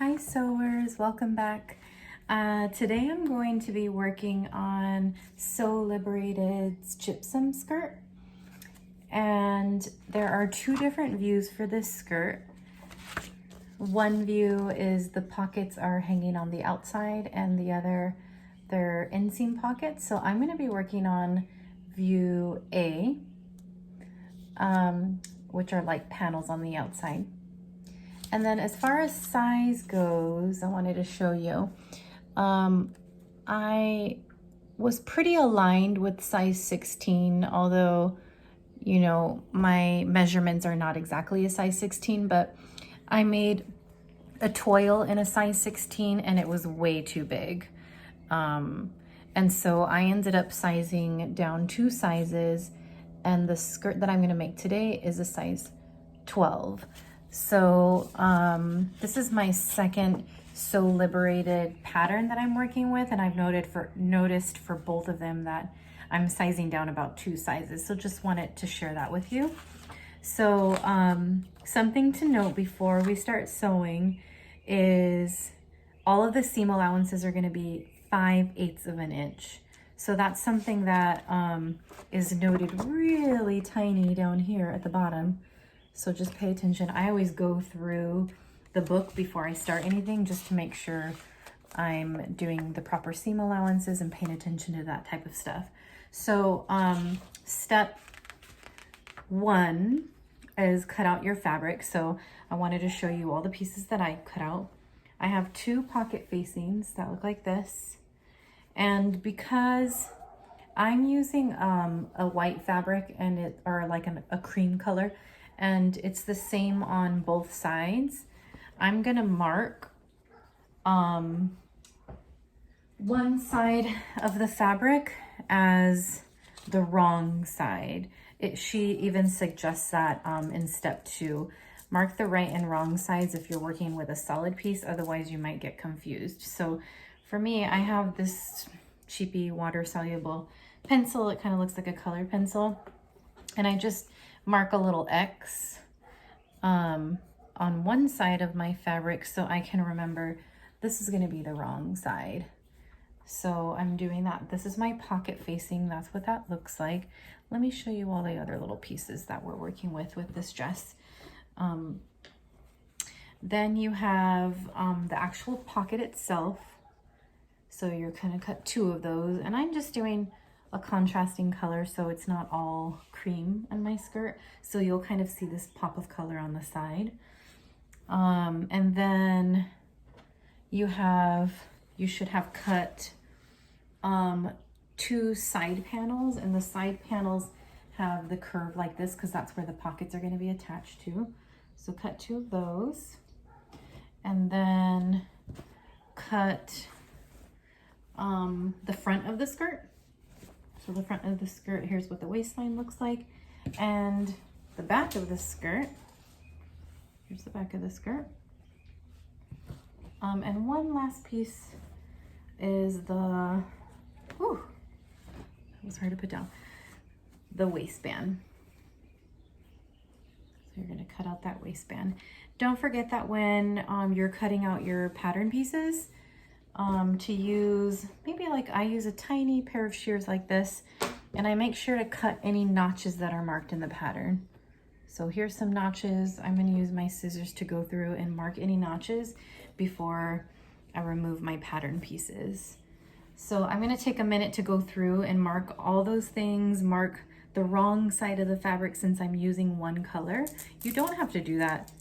Hi sewers, welcome back. Today I'm going to be working on SEWLIBERATED's gypsum skirt, and there are two different views for this skirt. One view is the pockets are hanging on the outside and the other they're inseam pockets. So I'm going to be working on view A, which are like panels on the outside. And then as far as size goes, I wanted to show you, I was pretty aligned with size 16, although, you know, my measurements are not exactly a size 16, but I made a toil in a size 16 and it was way too big. And so I ended up sizing down 2 sizes, and the skirt that I'm gonna make today is a size 12. So this is my second SEWLIBERATED pattern that I'm working with, and I've noticed for both of them that I'm sizing down about 2 sizes. So just wanted to share that with you. So something to note before we start sewing is all of the seam allowances are going to be 5/8 of an inch. So that's something that is noted really tiny down here at the bottom. So just pay attention. I always go through the book before I start anything just to make sure I'm doing the proper seam allowances and paying attention to that type of stuff. So step 1 is cut out your fabric. So I wanted to show you all the pieces that I cut out. I have 2 pocket facings that look like this. And because I'm using a white fabric and or like a cream color, and it's the same on both sides, I'm gonna mark one side of the fabric as the wrong side. She even suggests that in step 2. Mark the right and wrong sides if you're working with a solid piece, otherwise you might get confused. So for me, I have this cheapy water-soluble pencil. It kind of looks like a color pencil. And I just mark a little X on one side of my fabric so I can remember this is going to be the wrong side. So I'm doing that. This is my pocket facing. That's what that looks like. Let me show you all the other little pieces that we're working with this dress. Then you have the actual pocket itself. So you're going to cut 2 of those, and I'm just doing a contrasting color so it's not all cream on my skirt. So you'll kind of see this pop of color on the side. And then you should have cut 2 side panels, and the side panels have the curve like this because that's where the pockets are going to be attached to. So cut 2 of those, and then cut the front of the skirt. So the front of the skirt, here's what the waistline looks like, and the back of the skirt, here's the back of the skirt. And one last piece is the, it was hard to put down, the waistband. So you're gonna cut out that waistband. Don't forget that when you're cutting out your pattern pieces, to use, maybe like I use a tiny pair of shears like this, and I make sure to cut any notches that are marked in the pattern. So here's some notches. I'm going to use my scissors to go through and mark any notches before I remove my pattern pieces. So I'm going to take a minute to go through and mark all those things, mark the wrong side of the fabric since I'm using one color. You don't have to do that.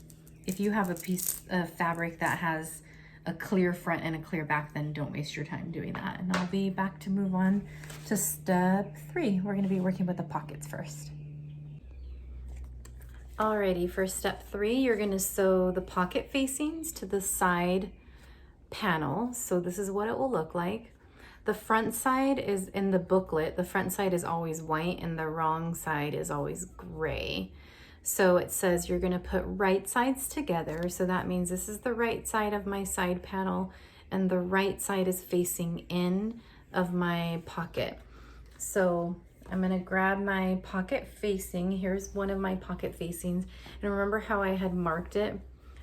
If you have a piece of fabric that has a clear front and a clear back, then don't waste your time doing that. And I'll be back to move on to step 3. We're going to be working with the pockets first. Alrighty, for step 3, you're going to sew the pocket facings to the side panel. So this is what it will look like. The front side is in the booklet. The front side is always white and the wrong side is always gray. So it says you're going to put right sides together. So that means this is the right side of my side panel and the right side is facing in of my pocket. So I'm going to grab my pocket facing. Here's one of my pocket facings. And remember how I had marked it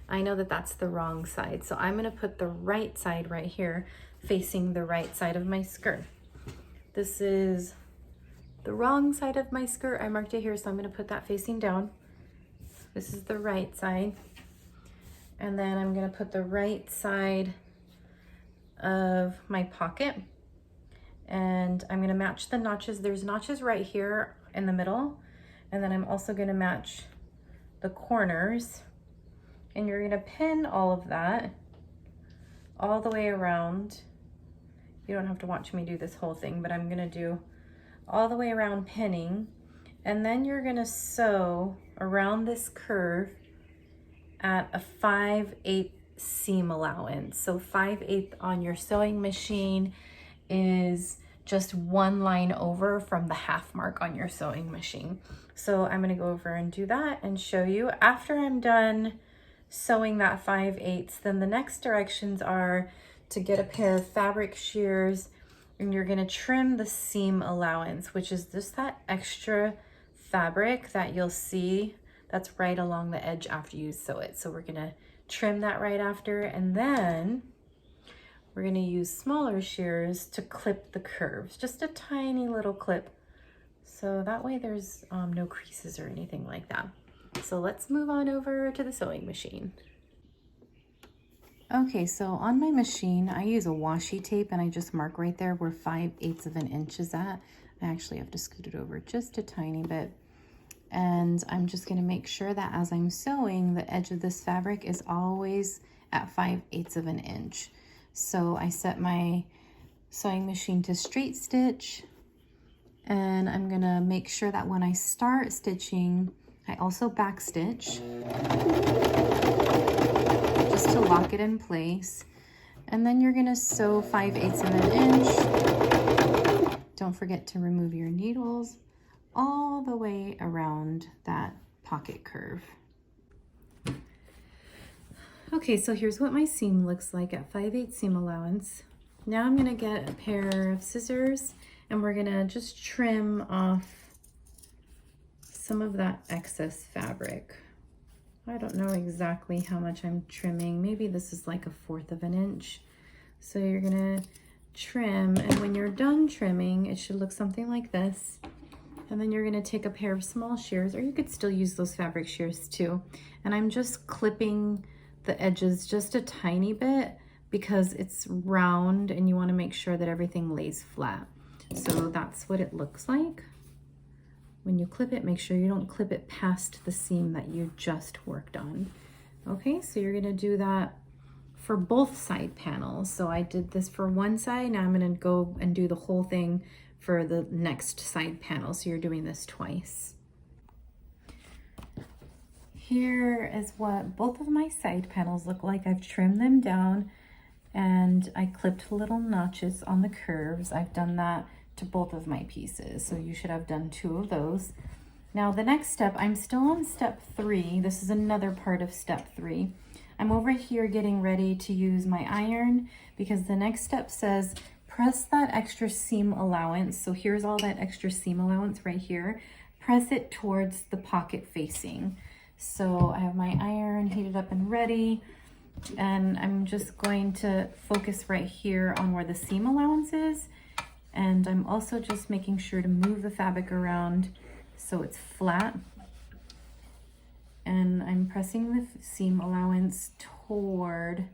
I know that that's the wrong side. So I'm gonna put the right side right here, facing the right side of my skirt. This is the wrong side of my skirt. I marked it here, so I'm gonna put that facing down. This is the right side. And then I'm gonna put the right side of my pocket. And I'm gonna match the notches. There's notches right here in the middle. And then I'm also gonna match the corners. And you're gonna pin all of that all the way around. You don't have to watch me do this whole thing, but I'm gonna do all the way around pinning. And then you're gonna sew around this curve at a 5/8 seam allowance. So 5/8 on your sewing machine is just one line over from the half mark on your sewing machine. So I'm gonna go over and do that and show you. After I'm done sewing that 5/8, then the next directions are to get a pair of fabric shears, and you're gonna trim the seam allowance, which is just that extra fabric that you'll see that's right along the edge after you sew it. So we're gonna trim that right after, and then we're gonna use smaller shears to clip the curves, just a tiny little clip. So that way there's no creases or anything like that. So let's move on over to the sewing machine. Okay, so on my machine, I use a washi tape and I just mark right there where 5/8 of an inch is at. I actually have to scoot it over just a tiny bit. And I'm just gonna make sure that as I'm sewing, the edge of this fabric is always at 5/8 of an inch. So I set my sewing machine to straight stitch, and I'm gonna make sure that when I start stitching, I also back stitch just to lock it in place. And then you're gonna sew 5/8 of an inch. Don't forget to remove your needles all the way around that pocket curve. Okay, so here's what my seam looks like at 5/8 seam allowance. Now I'm gonna get a pair of scissors and we're gonna just trim off some of that excess fabric. I don't know exactly how much I'm trimming. Maybe this is like 1/4 of an inch. So you're gonna trim, and when you're done trimming, it should look something like this. And then you're gonna take a pair of small shears, or you could still use those fabric shears too. And I'm just clipping the edges just a tiny bit because it's round and you wanna make sure that everything lays flat. So that's what it looks like. When you clip it, make sure you don't clip it past the seam that you just worked on. Okay, so you're gonna do that for both side panels. So I did this for one side, now I'm gonna go and do the whole thing for the next side panel. So you're doing this twice. Here is what both of my side panels look like. I've trimmed them down and I clipped little notches on the curves. I've done that to both of my pieces. So you should have done 2 of those. Now the next step, I'm still on step 3. This is another part of step 3. I'm over here getting ready to use my iron because the next step says press that extra seam allowance. So here's all that extra seam allowance right here. Press it towards the pocket facing. So I have my iron heated up and ready, and I'm just going to focus right here on where the seam allowance is. And I'm also just making sure to move the fabric around so it's flat. And I'm pressing the seam allowance toward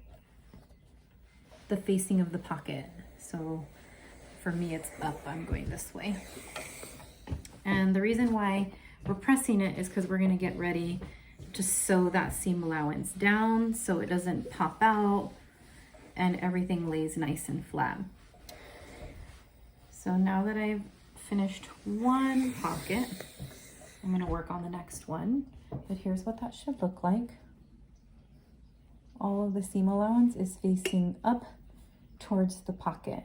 the facing of the pocket. So for me, it's up, I'm going this way. And the reason why we're pressing it is because we're gonna get ready to sew that seam allowance down so it doesn't pop out and everything lays nice and flat. So now that I've finished one pocket, I'm gonna work on the next one, but here's what that should look like. All of the seam allowance is facing up towards the pocket.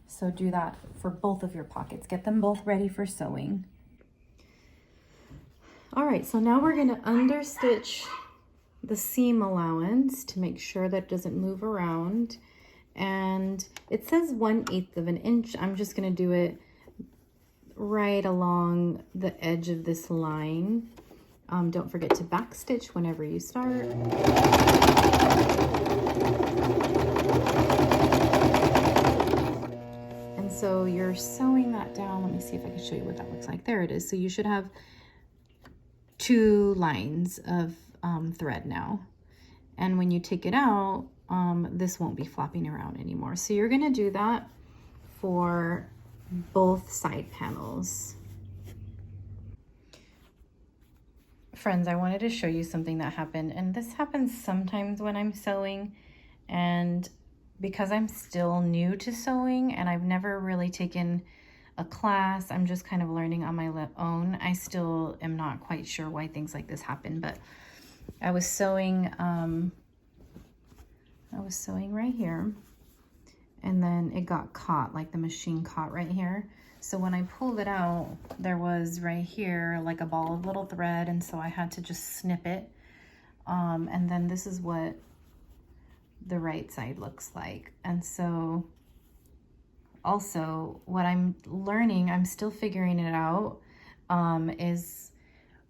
So do that for both of your pockets. Get them both ready for sewing. All right, so now we're gonna understitch the seam allowance to make sure that it doesn't move around. And it says 1/8 of an inch. I'm just gonna do it right along the edge of this line. Don't forget to back stitch whenever you start. And so you're sewing that down. Let me see if I can show you what that looks like. There it is. So you should have 2 lines of thread now. And when you take it out, this won't be flopping around anymore. So you're gonna do that for both side panels. Friends, I wanted to show you something that happened, and this happens sometimes when I'm sewing, and because I'm still new to sewing and I've never really taken a class, I'm just kind of learning on my own. I still am not quite sure why things like this happen, but I was sewing right here, and then it got caught, like the machine caught right here. So when I pulled it out, there was right here like a ball of little thread, and so I had to just snip it. And then this is what the right side looks like. And so also what I'm learning, I'm still figuring it out, is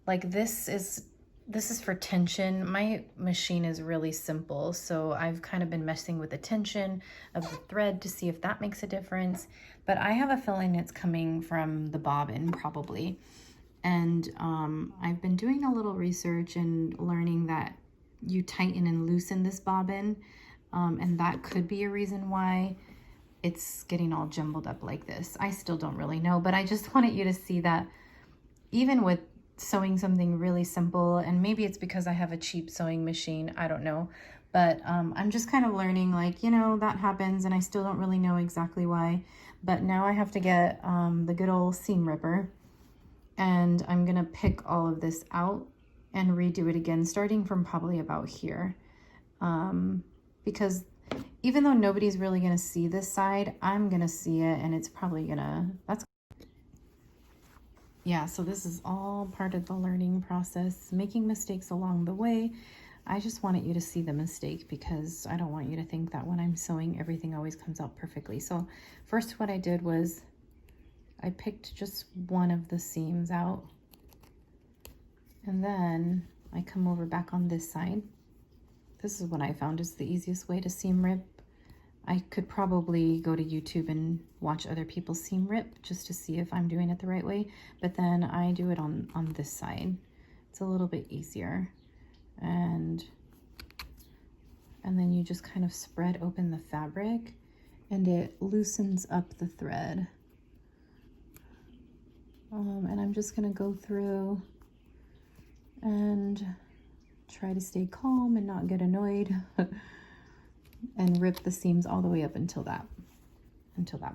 like this is for tension. My machine is really simple, so I've kind of been messing with the tension of the thread to see if that makes a difference. But I have a feeling it's coming from the bobbin probably. And I've been doing a little research and learning that you tighten and loosen this bobbin, and that could be a reason why it's getting all jumbled up like this. I still don't really know, but I just wanted you to see that even with sewing something really simple, and maybe it's because I have a cheap sewing machine, I don't know, but I'm just kind of learning, like, you know, that happens, and I still don't really know exactly why. But now I have to get the good old seam ripper, and I'm gonna pick all of this out and redo it again, starting from probably about here, because even though nobody's really gonna see this side, I'm gonna see it, and it's probably gonna, yeah, so this is all part of the learning process, making mistakes along the way. I just wanted you to see the mistake, because I don't want you to think that when I'm sewing, everything always comes out perfectly. So first what I did was I picked just one of the seams out, and then I come over back on this side. This is what I found is the easiest way to seam rip. I could probably go to YouTube and watch other people seam rip just to see if I'm doing it the right way, but then I do it on this side. It's a little bit easier. And then you just kind of spread open the fabric, and it loosens up the thread. And I'm just gonna go through and try to stay calm and not get annoyed and rip the seams all the way up until that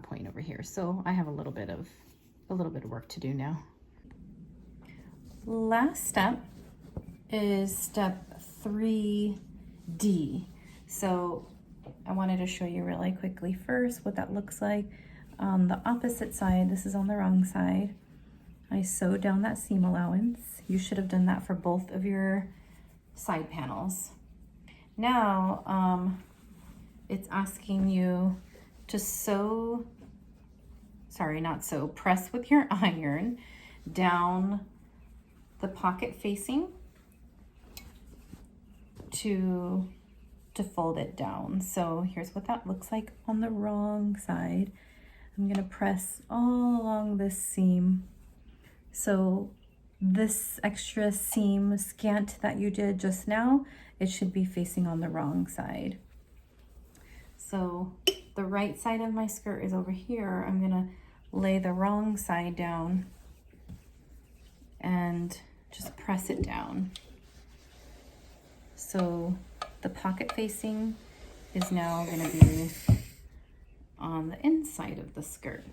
point over here. So I have a little bit of work to do now. Last step is step 3D. So I wanted to show you really quickly first what that looks like. On the opposite side, this is on the wrong side, I sewed down that seam allowance. You should have done that for both of your side panels. Now, it's asking you to press with your iron down the pocket facing to fold it down. So here's what that looks like on the wrong side. I'm gonna press all along this seam. So this extra seam scant that you did just now, it should be facing on the wrong side. So the right side of my skirt is over here. I'm gonna lay the wrong side down and just press it down. So the pocket facing is now gonna be on the inside of the skirt.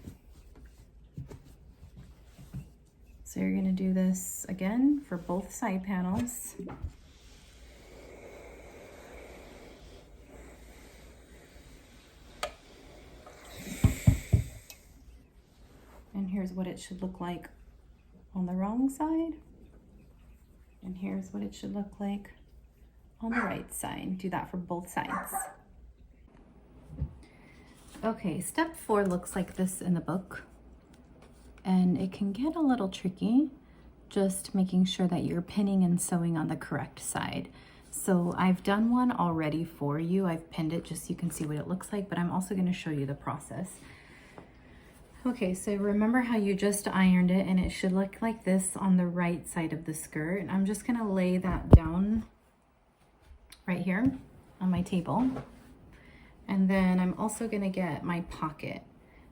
So you're gonna do this again for both side panels. And here's what it should look like on the wrong side. And here's what it should look like on the right side. Do that for both sides. Okay, step 4 looks like this in the book. And it can get a little tricky. just making sure that you're pinning and sewing on the correct side. So I've done one already for you. I've pinned it just so you can see what it looks like, but I'm also going to show you the process. Okay, so remember how you just ironed it, and it should look like this on the right side of the skirt. And I'm just going to lay that down right here on my table. And then I'm also going to get my pocket.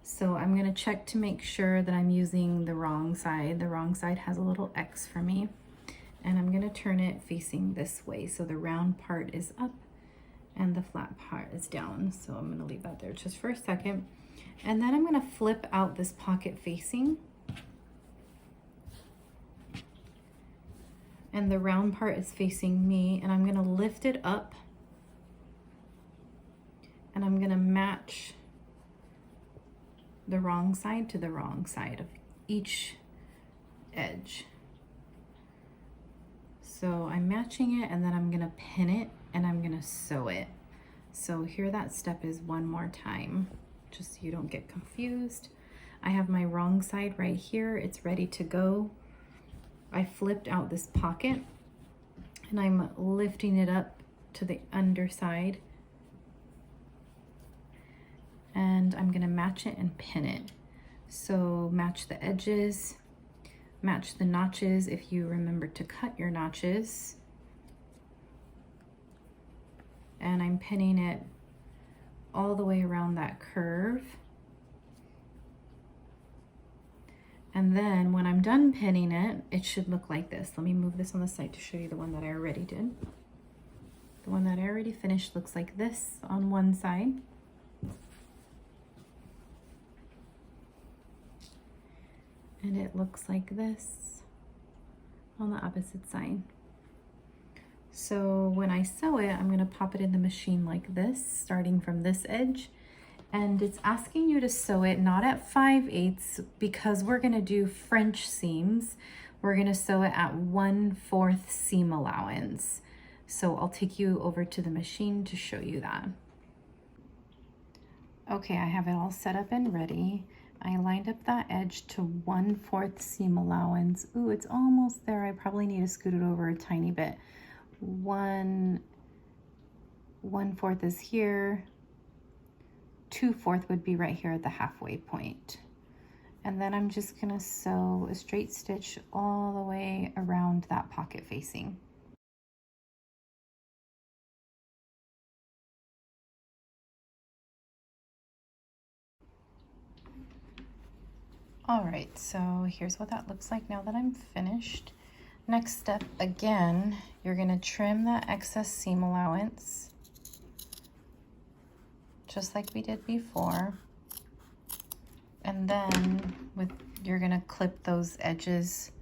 So I'm going to check to make sure that I'm using the wrong side. The wrong side has a little X for me. And I'm going to turn it facing this way. So the round part is up and the flat part is down. So I'm going to leave that there just for a second. And then I'm going to flip out this pocket facing. And the round part is facing me. And I'm going to lift it up. And I'm going to match the wrong side to the wrong side of each edge. So I'm matching it, and then I'm going to pin it and I'm going to sew it. So here that step is one more time, just so you don't get confused. I have my wrong side right here. It's ready to go. I flipped out this pocket and I'm lifting it up to the underside. And I'm gonna match it and pin it. So match the edges, match the notches if you remember to cut your notches. And I'm pinning it all the way around that curve. And then when I'm done pinning it, it should look like this. Let me move this on the side to show you the one that I already did. The one that I already finished looks like this on one side. And it looks like this on the opposite side. So when I sew it, I'm gonna pop it in the machine like this, starting from this edge. And it's asking you to sew it not at 5/8 because we're gonna do French seams. We're gonna sew it at 1/4 seam allowance. So I'll take you over to the machine to show you that. Okay, I have it all set up and ready. I lined up that edge to 1/4 seam allowance. Ooh, it's almost there. I probably need to scoot it over a tiny bit. 1/4 is here. 2/4 would be right here at the halfway point. And then I'm just gonna sew a straight stitch all the way around that pocket facing. All right, so here's what that looks like now that I'm finished. Next step, again, you're gonna trim that excess seam allowance, just like we did before. And then you're gonna clip those edges.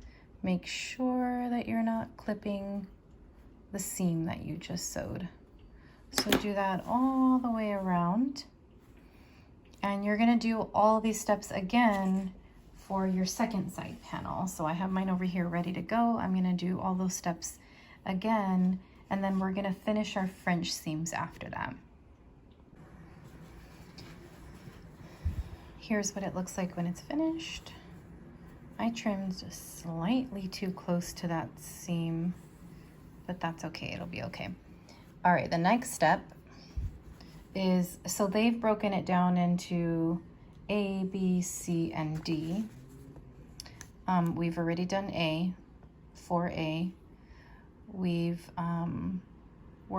Make sure that you're not clipping the seam that you just sewed. So do that all the way around. And you're gonna do all these steps again for your second side panel. So I have mine over here ready to go. I'm gonna do all those steps again, and then we're gonna finish our French seams after that. Here's what it looks like when it's finished. I trimmed just slightly too close to that seam, but that's okay, it'll be okay. All right, the next step is, so they've broken it down into A, B, C, and D. We've already done A, 4A. We're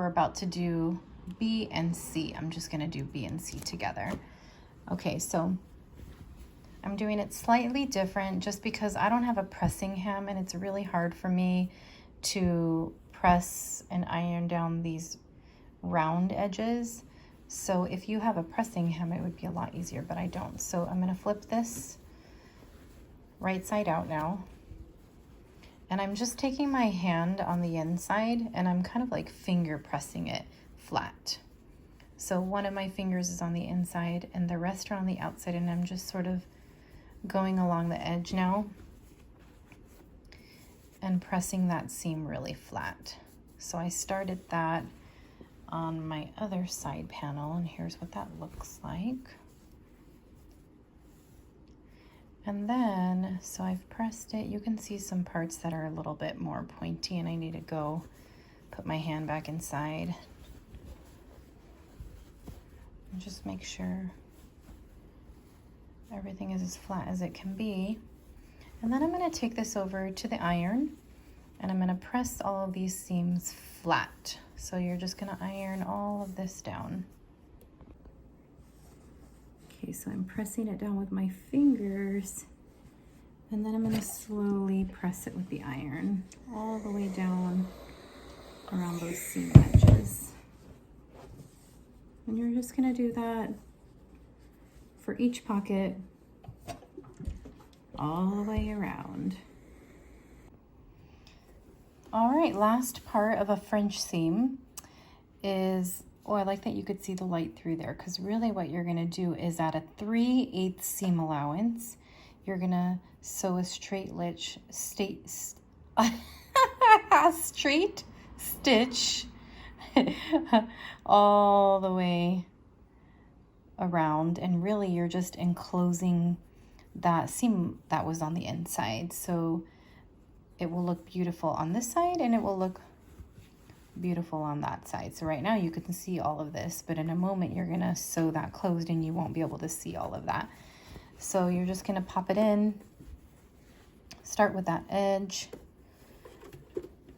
about to do B and C. I'm just gonna do B and C together. Okay, so I'm doing it slightly different just because I don't have a pressing hem and it's really hard for me to press and iron down these round edges. So if you have a pressing hem, it would be a lot easier, but I don't. So I'm gonna flip this right side out now. And I'm just taking my hand on the inside and I'm kind of like finger pressing it flat. So one of my fingers is on the inside and the rest are on the outside, and I'm just sort of going along the edge now and pressing that seam really flat. So I started that on my other side panel, and here's what that looks like. And then, so I've pressed it. You can see some parts that are a little bit more pointy and I need to go put my hand back inside. And just make sure everything is as flat as it can be. And then I'm gonna take this over to the iron and I'm gonna press all of these seams flat. So you're just gonna iron all of this down. Okay, so I'm pressing it down with my fingers and then I'm gonna slowly press it with the iron all the way down around those seam edges. And you're just gonna do that for each pocket all the way around. All right, last part of a French seam is, oh, I like that you could see the light through there, because really what you're gonna do is at a 3/8 seam allowance, you're gonna sew a straight stitch all the way around, and really you're just enclosing that seam that was on the inside, so it will look beautiful on this side and it will look beautiful on that side. So right now you can see all of this, but in a moment you're gonna sew that closed and you won't be able to see all of that. So you're just gonna pop it in, start with that edge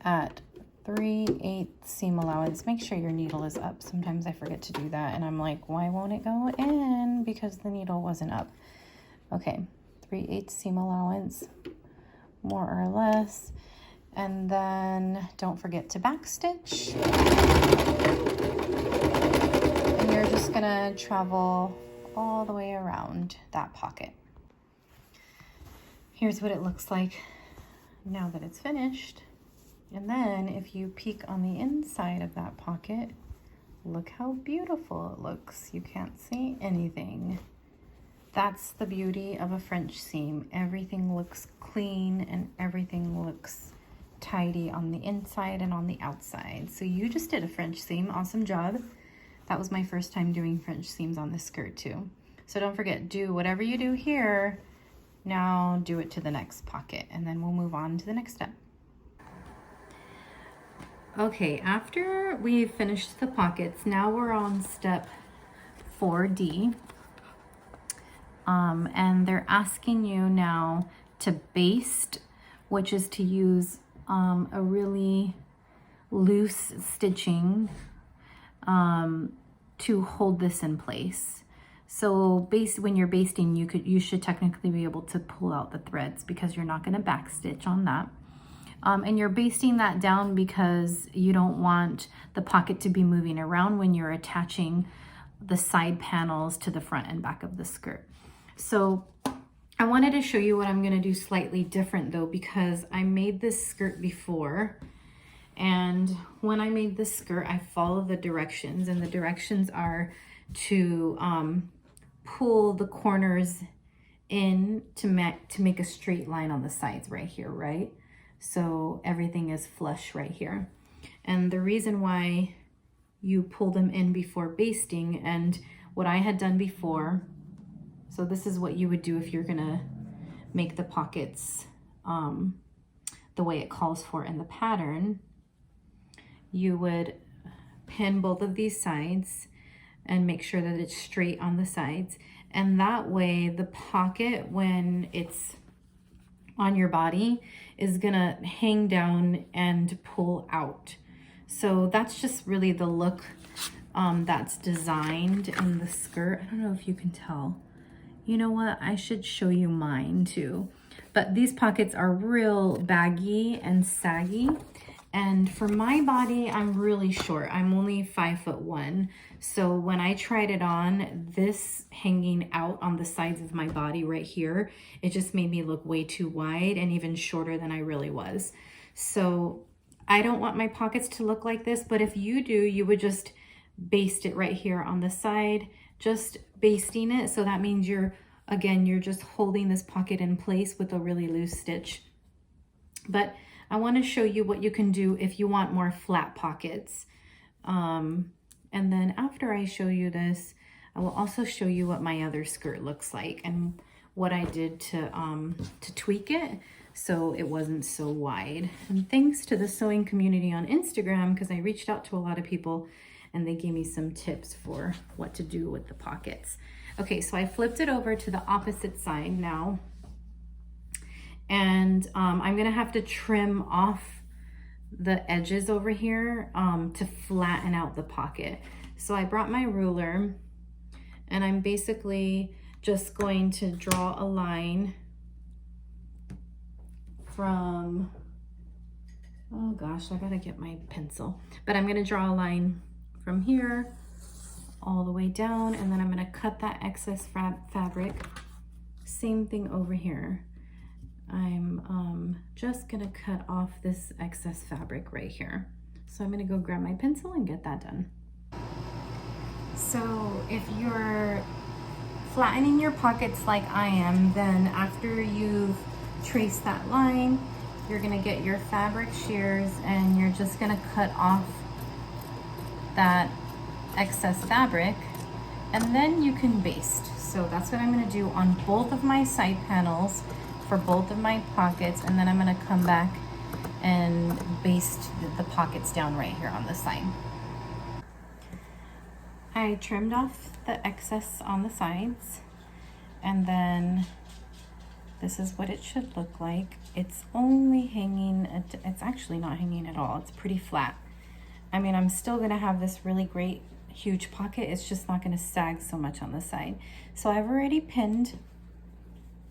at 3/8 seam allowance. Make sure your needle is up. Sometimes I forget to do that and I'm like, why won't it go in? Because the needle wasn't up. Okay, 3/8 seam allowance, more or less. And then don't forget to backstitch. And you're just gonna travel all the way around that pocket. Here's what it looks like now that it's finished. And then if you peek on the inside of that pocket, look how beautiful it looks. You can't see anything. That's the beauty of a French seam. Everything looks clean and everything looks tidy on the inside and on the outside. So you just did a French seam. Awesome job. That was my first time doing French seams on this skirt too. So don't forget, do whatever you do here, now do it to the next pocket, and then we'll move on to the next step. Okay, after we've finished the pockets, now we're on step 4D. And they're asking you now to baste, which is to use a really loose stitching to hold this in place. So when you're basting, you should technically be able to pull out the threads because you're not going to backstitch on that. And you're basting that down because you don't want the pocket to be moving around when you're attaching the side panels to the front and back of the skirt. So I wanted to show you what I'm going to do slightly different though, because I made this skirt before, and when I made this skirt I followed the directions, and the directions are to pull the corners in to make a straight line on the sides right here, right? So everything is flush right here. And the reason why you pull them in before basting, and what I had done before, so this is what you would do if you're gonna make the pockets the way it calls for in the pattern. You would pin both of these sides and make sure that it's straight on the sides. And that way the pocket, when it's on your body, is gonna hang down and pull out. So that's just really the look that's designed in the skirt. I don't know if you can tell. You know what, I should show you mine too. But these pockets are real baggy and saggy. And for my body, I'm really short. I'm only 5'1". So when I tried it on, this hanging out on the sides of my body right here, it just made me look way too wide and even shorter than I really was. So I don't want my pockets to look like this, but if you do, you would just baste it right here on the side, just basting it. So that means you're just holding this pocket in place with a really loose stitch. But I want to show you what you can do if you want more flat pockets. And then after I show you this, I will also show you what my other skirt looks like. And what I did to tweak it so it wasn't so wide. And thanks to the sewing community on Instagram, because I reached out to a lot of people and they gave me some tips for what to do with the pockets. Okay, so I flipped it over to the opposite side now. And I'm gonna have to trim off the edges over here to flatten out the pocket. So I brought my ruler and I'm basically just going to draw a line from, oh gosh, I gotta get my pencil, but I'm gonna draw a line from here all the way down, and then I'm gonna cut that excess fabric. Same thing over here. I'm just gonna cut off this excess fabric right here. So I'm gonna go grab my pencil and get that done. So if you're flattening your pockets like I am, then after you've traced that line, you're gonna get your fabric shears and you're just gonna cut off that excess fabric, and then you can baste. So that's what I'm gonna do on both of my side panels for both of my pockets, and then I'm gonna come back and baste the pockets down right here on the side. I trimmed off the excess on the sides, and then this is what it should look like. It's only hanging, it's actually not hanging at all. It's pretty flat. I mean, I'm still gonna have this really great huge pocket. It's just not gonna sag so much on the side. So I've already pinned,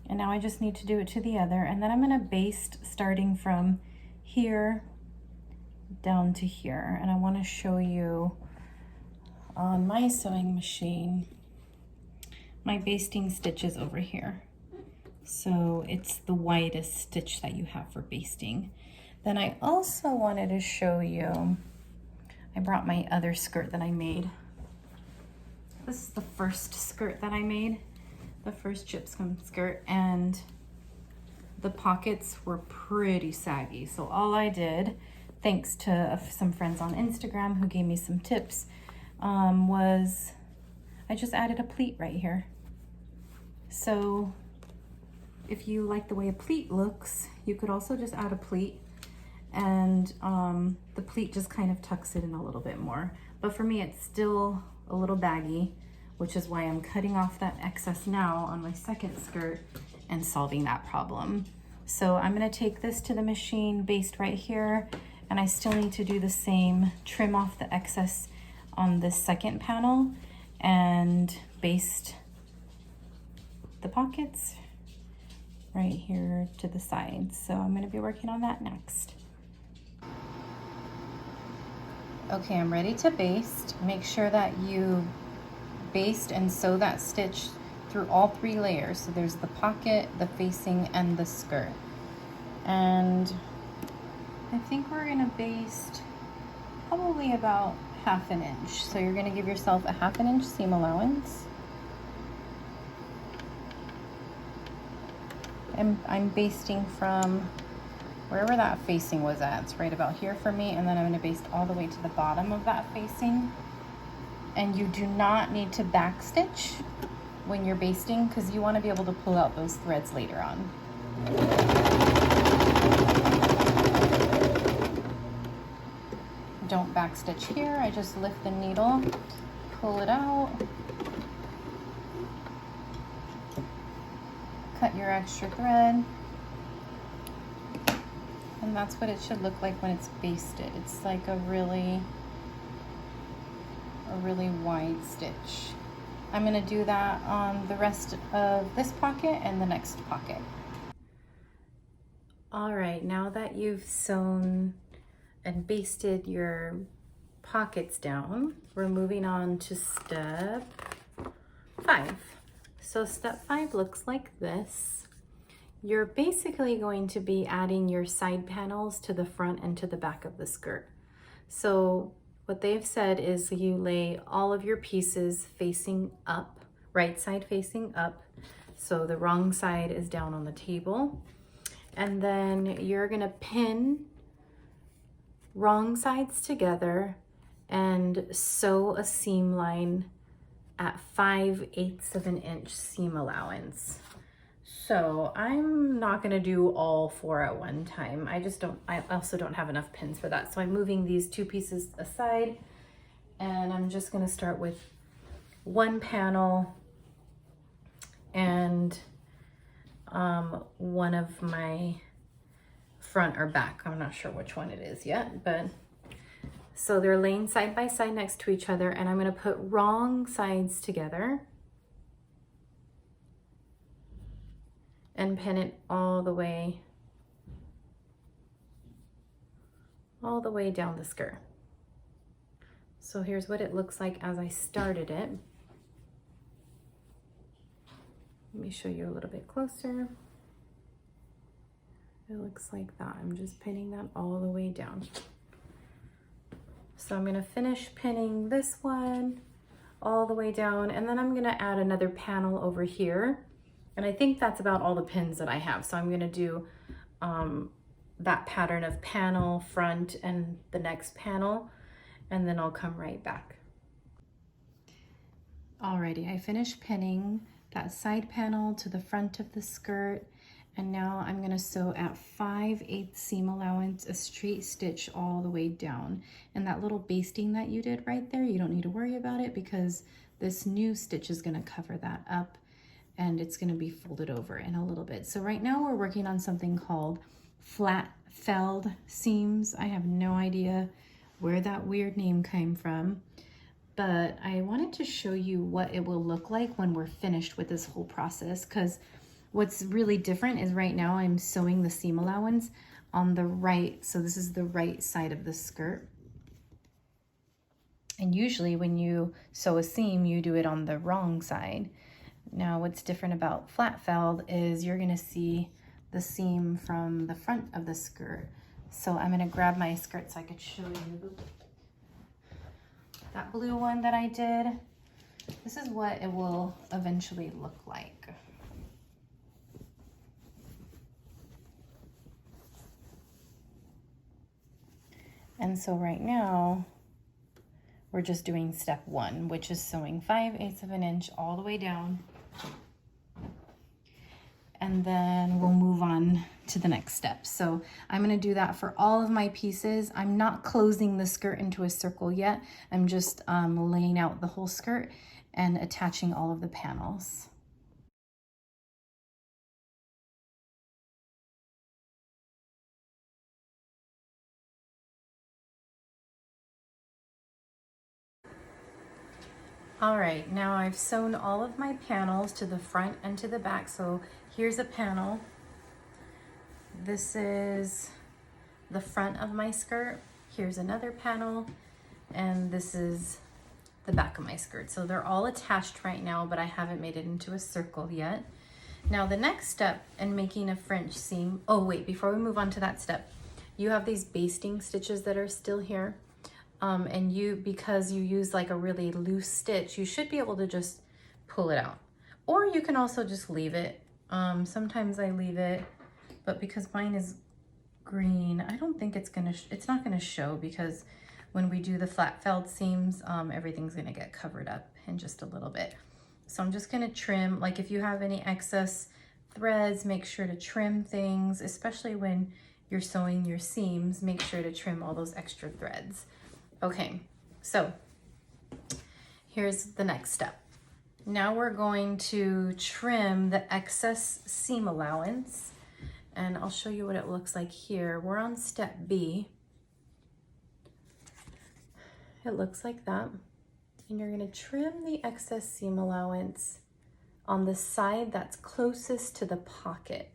and now I just need to do it to the other, and then I'm gonna baste starting from here down to here. And I wanna show you on my sewing machine, my basting stitches over here. So it's the widest stitch that you have for basting. Then I also wanted to show you, I brought my other skirt that I made. This is the first skirt that I made, the first gypsum skirt, and the pockets were pretty saggy. So all I did, thanks to some friends on Instagram who gave me some tips, was I just added a pleat right here. So if you like the way a pleat looks, you could also just add a pleat, and the pleat just kind of tucks it in a little bit more. But for me, it's still a little baggy, which is why I'm cutting off that excess now on my second skirt and solving that problem. So I'm gonna take this to the machine, baste right here, and I still need to do the same, trim off the excess on this second panel and baste the pockets right here to the sides. So I'm gonna be working on that next. Okay, I'm ready to baste. Make sure that you baste and sew that stitch through all 3 layers. So there's the pocket, the facing, and the skirt. And I think we're gonna baste probably about 1/2 inch. So you're gonna give yourself a 1/2 inch seam allowance. And I'm basting from wherever that facing was at. It's right about here for me, and then I'm gonna baste all the way to the bottom of that facing. And you do not need to back stitch when you're basting, because you wanna be able to pull out those threads later on. Don't back stitch here. I just lift the needle, pull it out, cut your extra thread, and that's what it should look like when it's basted. It's like a really wide stitch. I'm gonna do that on the rest of this pocket and the next pocket. All right, now that you've sewn and basted your pockets down, we're moving on to step 5. So step 5 looks like this. You're basically going to be adding your side panels to the front and to the back of the skirt. So what they've said is you lay all of your pieces facing up, right side facing up. So the wrong side is down on the table. And then you're gonna pin wrong sides together and sew a seam line at 5/8 of an inch seam allowance. So I'm not gonna do all 4 at one time. I also don't have enough pins for that. So I'm moving these 2 pieces aside, and I'm just gonna start with 1 panel and one of my front or back. I'm not sure which one it is yet, but so they're laying side by side next to each other, and I'm gonna put wrong sides together and pin it all the way down the skirt. So here's what it looks like as I started it. Let me show you a little bit closer. It looks like that. I'm just pinning that all the way down. So I'm gonna finish pinning this one all the way down, and then I'm gonna add another panel over here. And I think that's about all the pins that I have. So I'm gonna do that pattern of panel, front, and the next panel, and then I'll come right back. Alrighty, I finished pinning that side panel to the front of the skirt, and now I'm gonna sew at 5/8 seam allowance, a straight stitch all the way down. And that little basting that you did right there, you don't need to worry about it because this new stitch is gonna cover that up, and it's gonna be folded over in a little bit. So right now we're working on something called flat felled seams. I have no idea where that weird name came from, but I wanted to show you what it will look like when we're finished with this whole process, because what's really different is right now I'm sewing the seam allowance on the right, so this is the right side of the skirt. And usually when you sew a seam, you do it on the wrong side. Now what's different about flat felled is you're gonna see the seam from the front of the skirt. So I'm gonna grab my skirt so I could show you that blue one that I did. This is what it will eventually look like. And so right now, we're just doing step 1, which is sewing 5/8 of an inch all the way down. And then we'll move on to the next step. So I'm gonna do that for all of my pieces. I'm not closing the skirt into a circle yet. I'm just laying out the whole skirt and attaching all of the panels. All right, now I've sewn all of my panels to the front and to the back. So here's a panel. This is the front of my skirt. Here's another panel, and this is the back of my skirt. So they're all attached right now, but I haven't made it into a circle yet. Now the next step in making a French seam, oh wait, before we move on to that step, you have these basting stitches that are still here. And because you use like a really loose stitch, you should be able to just pull it out. Or you can also just leave it. Sometimes I leave it, but because mine is green, I don't think it's not gonna show, because when we do the flat felled seams, everything's gonna get covered up in just a little bit. So I'm just gonna trim, like if you have any excess threads, make sure to trim things, especially when you're sewing your seams, make sure to trim all those extra threads. Okay, so here's the next step. Now we're going to trim the excess seam allowance, and I'll show you what it looks like here. We're on step B. It looks like that. And you're gonna trim the excess seam allowance on the side that's closest to the pocket.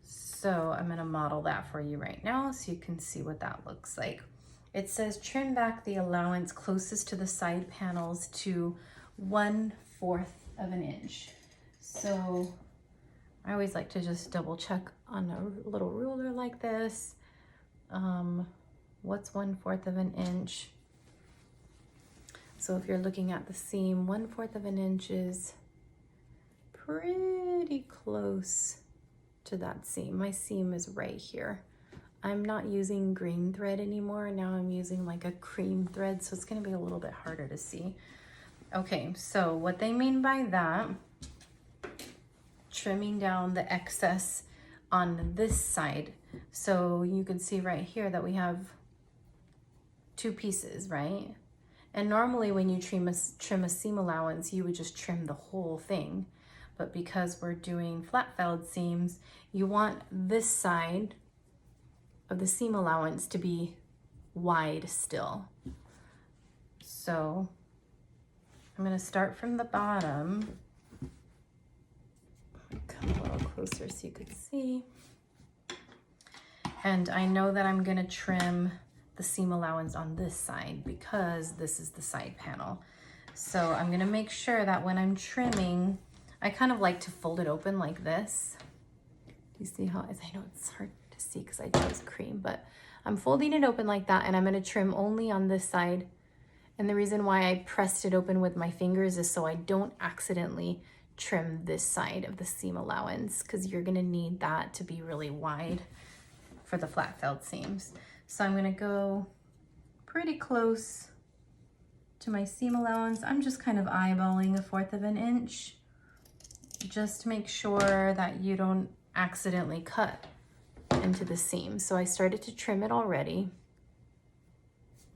So I'm gonna model that for you right now so you can see what that looks like. It says trim back the allowance closest to the side panels to 1/4 of an inch. So I always like to just double check on a little ruler like this. What's 1/4 of an inch? So if you're looking at the seam, 1/4 of an inch is pretty close to that seam. My seam is right here. I'm not using green thread anymore. Now I'm using like a cream thread, so it's gonna be a little bit harder to see. Okay, so what they mean by that trimming down the excess on this side. So you can see right here that we have two pieces, right? And normally when you trim a seam allowance, you would just trim the whole thing. But because we're doing flat felled seams, you want this side of the seam allowance to be wide still. So I'm going to start from the bottom. Come a little closer so you could see. And I know that I'm going to trim the seam allowance on this side because this is the side panel. So I'm going to make sure that when I'm trimming, I kind of like to fold it open like this. Do you see how, I know it's hard to see because I chose cream, but I'm folding it open like that, and I'm going to trim only on this side. And the reason why I pressed it open with my fingers is so I don't accidentally trim this side of the seam allowance, because you're going to need that to be really wide for the flat felled seams. So I'm going to go pretty close to my seam allowance. I'm just kind of eyeballing 1/4 of an inch. Just make sure that you don't accidentally cut into the seam. So I started to trim it already.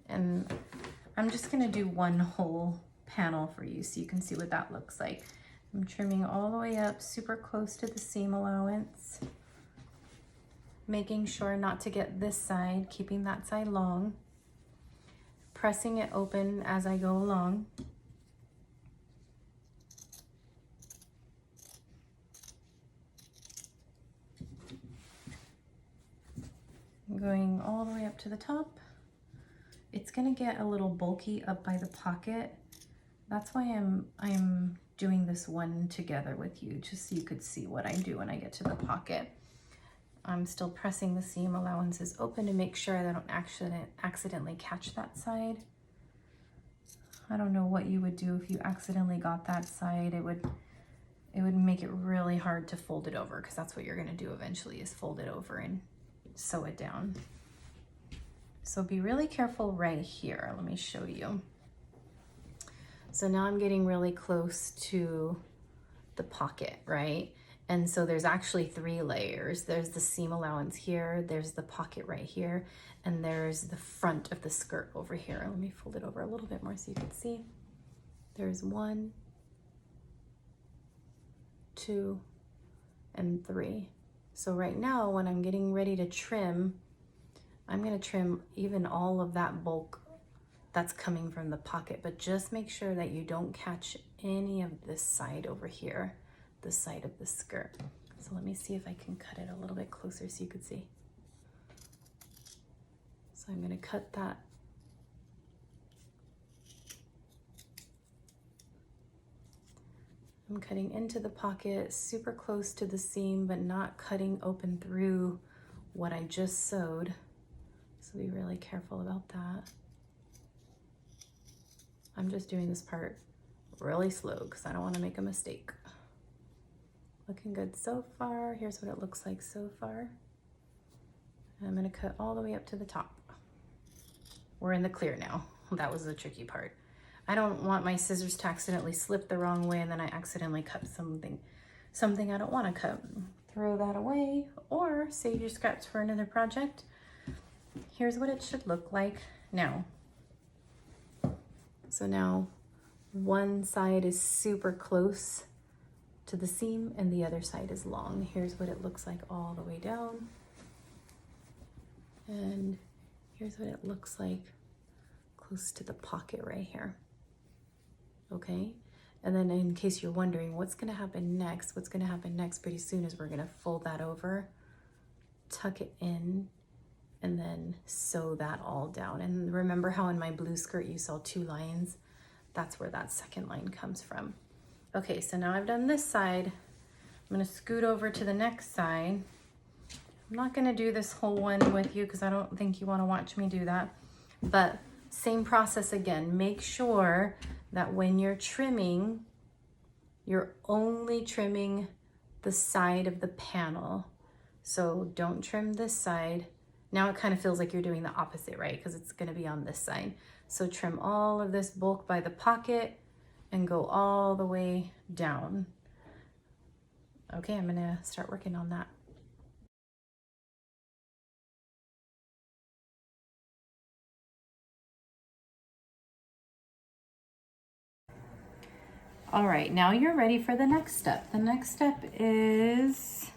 And I'm just gonna do one whole panel for you so you can see what that looks like. I'm trimming all the way up super close to the seam allowance, making sure not to get this side, keeping that side long, pressing it open as I go along. Going all the way up to the top. It's gonna get a little bulky up by the pocket. That's why I'm doing this one together with you, just so you could see what I do when I get to the pocket. I'm still pressing the seam allowances open to make sure that I don't accidentally catch that side. I don't know what you would do if you accidentally got that side. It would make it really hard to fold it over, because that's what you're gonna do eventually, is fold it over and sew it down. So be really careful right here. Let me show you. So now I'm getting really close to the pocket, right? And so there's actually 3 layers. There's the seam allowance here, there's the pocket right here, and there's the front of the skirt over here. Let me fold it over a little bit more so you can see. There's 1, 2, and 3. So right now, when I'm getting ready to trim, I'm gonna trim even all of that bulk that's coming from the pocket, but just make sure that you don't catch any of this side over here, the side of the skirt. So let me see if I can cut it a little bit closer so you could see. So I'm gonna cut that. I'm cutting into the pocket, super close to the seam, but not cutting open through what I just sewed. So be really careful about that. I'm just doing this part really slow because I don't want to make a mistake. Looking good so far. Here's what it looks like so far. And I'm going to cut all the way up to the top. We're in the clear now. That was the tricky part. I don't want my scissors to accidentally slip the wrong way and then I accidentally cut something I don't want to cut. Throw that away or save your scraps for another project. Here's what it should look like now. So now one side is super close to the seam and the other side is long. Here's what it looks like all the way down. And here's what it looks like close to the pocket right here. Okay, and then in case you're wondering what's going to happen next, pretty soon is we're going to fold that over, tuck it in, and then sew that all down. And remember how in my blue skirt you saw 2 lines? That's where that second line comes from. Okay, so now I've done this side. I'm going to scoot over to the next side. I'm not going to do this whole one with you because I don't think you want to watch me do that, but same process again. Make sure that when you're trimming, you're only trimming the side of the panel. So don't trim this side. Now it kind of feels like you're doing the opposite, right? Because it's going to be on this side. So trim all of this bulk by the pocket and go all the way down. Okay, I'm gonna start working on that. All right, now you're ready for the next step. The next step is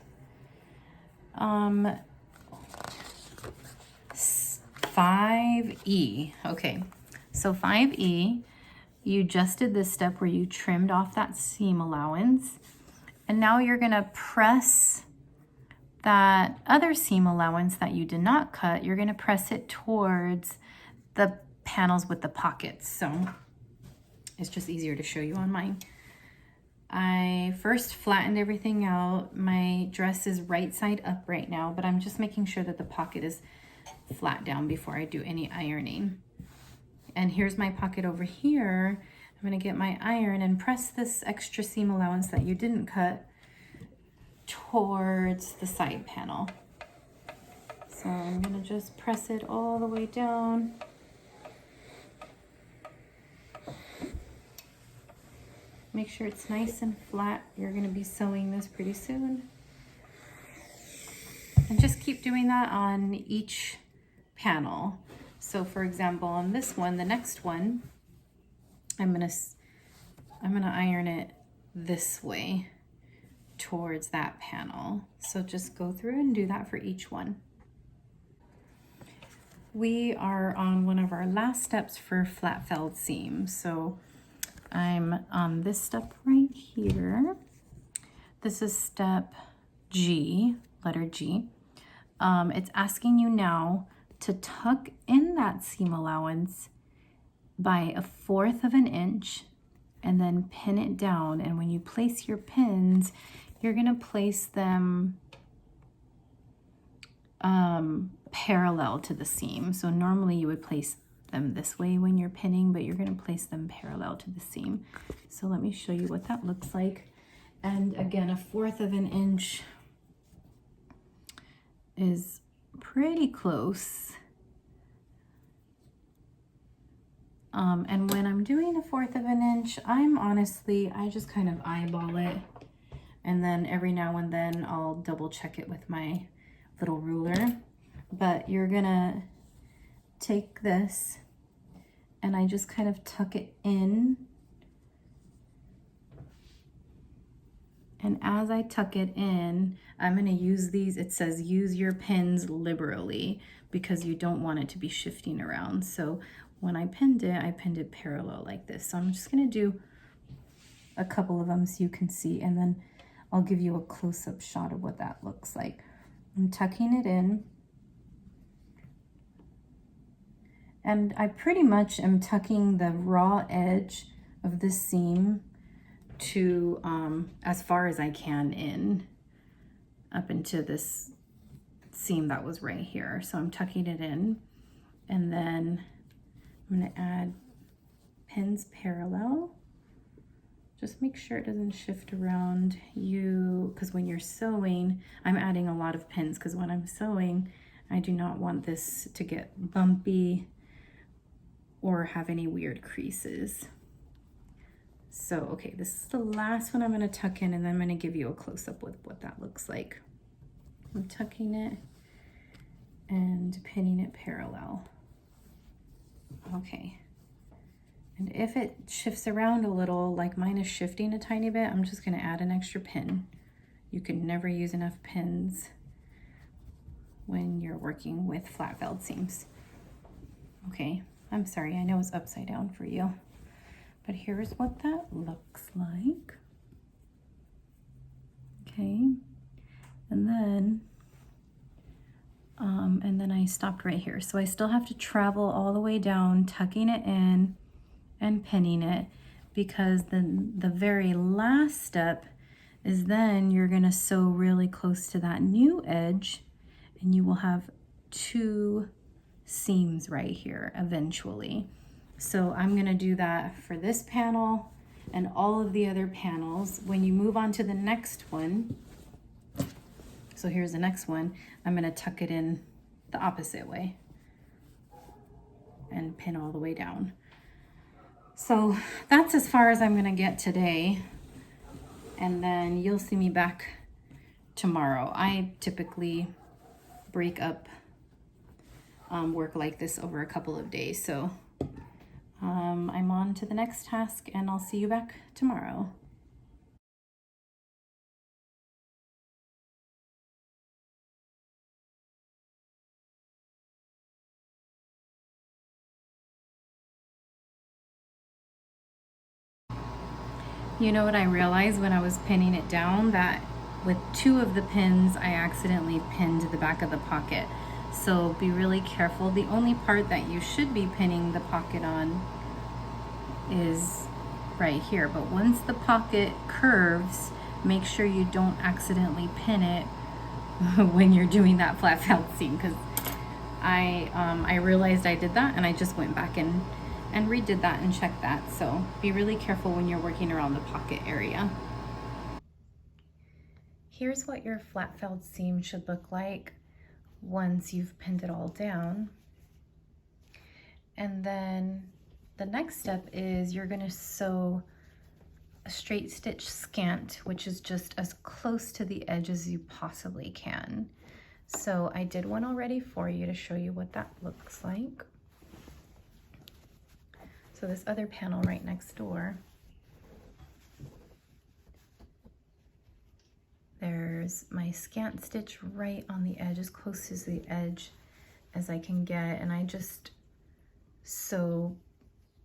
5E. Okay, so 5E, you just did this step where you trimmed off that seam allowance, and now you're gonna press that other seam allowance that you did not cut, you're gonna press it towards the panels with the pockets. So it's just easier to show you on mine. I first flattened everything out. My dress is right side up right now, but I'm just making sure that the pocket is flat down before I do any ironing. And here's my pocket over here. I'm gonna get my iron and press this extra seam allowance that you didn't cut towards the side panel. So I'm gonna just press it all the way down. Make sure it's nice and flat. You're gonna be sewing this pretty soon. And just keep doing that on each panel. So for example, on this one, the next one, I'm gonna iron it this way towards that panel. So just go through and do that for each one. We are on one of our last steps for flat felled seams. So I'm on this step right here. This is step G, letter G. It's asking you now to tuck in that seam allowance by 1/4 of an inch and then pin it down. And when you place your pins, you're gonna place them parallel to the seam. So normally you would place them this way when you're pinning, but you're gonna place them parallel to the seam. So let me show you what that looks like. And again, 1/4 of an inch is pretty close. And when I'm doing 1/4 of an inch, I just kind of eyeball it. And then every now and then I'll double check it with my little ruler. But you're gonna take this and I just kind of tuck it in. And as I tuck it in, I'm gonna use these, it says use your pins liberally because you don't want it to be shifting around. So when I pinned it parallel like this. So I'm just gonna do a couple of them so you can see, and then I'll give you a close-up shot of what that looks like. I'm tucking it in. And I pretty much am tucking the raw edge of this seam to as far as I can in, up into this seam that was right here. So I'm tucking it in, and then I'm gonna add pins parallel. Just make sure it doesn't shift around you, because when you're sewing, I'm adding a lot of pins because when I'm sewing, I do not want this to get bumpy or have any weird creases. So, okay, this is the last one I'm gonna tuck in, and then I'm gonna give you a close-up with what that looks like. I'm tucking it and pinning it parallel. Okay. And if it shifts around a little, like mine is shifting a tiny bit, I'm just gonna add an extra pin. You can never use enough pins when you're working with flat felled seams. Okay, I'm sorry, I know it's upside down for you, but here's what that looks like. Okay, and then I stopped right here. So I still have to travel all the way down, tucking it in and pinning it, because then the very last step is then you're gonna sew really close to that new edge, and you will have 2 seams right here eventually. So I'm gonna do that for this panel and all of the other panels. When you move on to the next one, so here's the next one, I'm gonna tuck it in the opposite way and pin all the way down. So that's as far as I'm gonna get today. And then you'll see me back tomorrow. I typically break up work like this over a couple of days. So I'm on to the next task, and I'll see you back tomorrow. You know what I realized when I was pinning it down? That with 2 of the pins, I accidentally pinned the back of the pocket. So be really careful. The only part that you should be pinning the pocket on is right here. But once the pocket curves, make sure you don't accidentally pin it when you're doing that flat felt seam, because I realized I did that, and I just went back and redid that and checked that. So be really careful when you're working around the pocket area. Here's what your flat felt seam should look like once you've pinned it all down. And then the next step is you're going to sew a straight stitch scant, which is just as close to the edge as you possibly can. So I did one already for you to show you what that looks like. So this other panel right next door, there's my scant stitch right on the edge, as close to the edge as I can get, and I just sew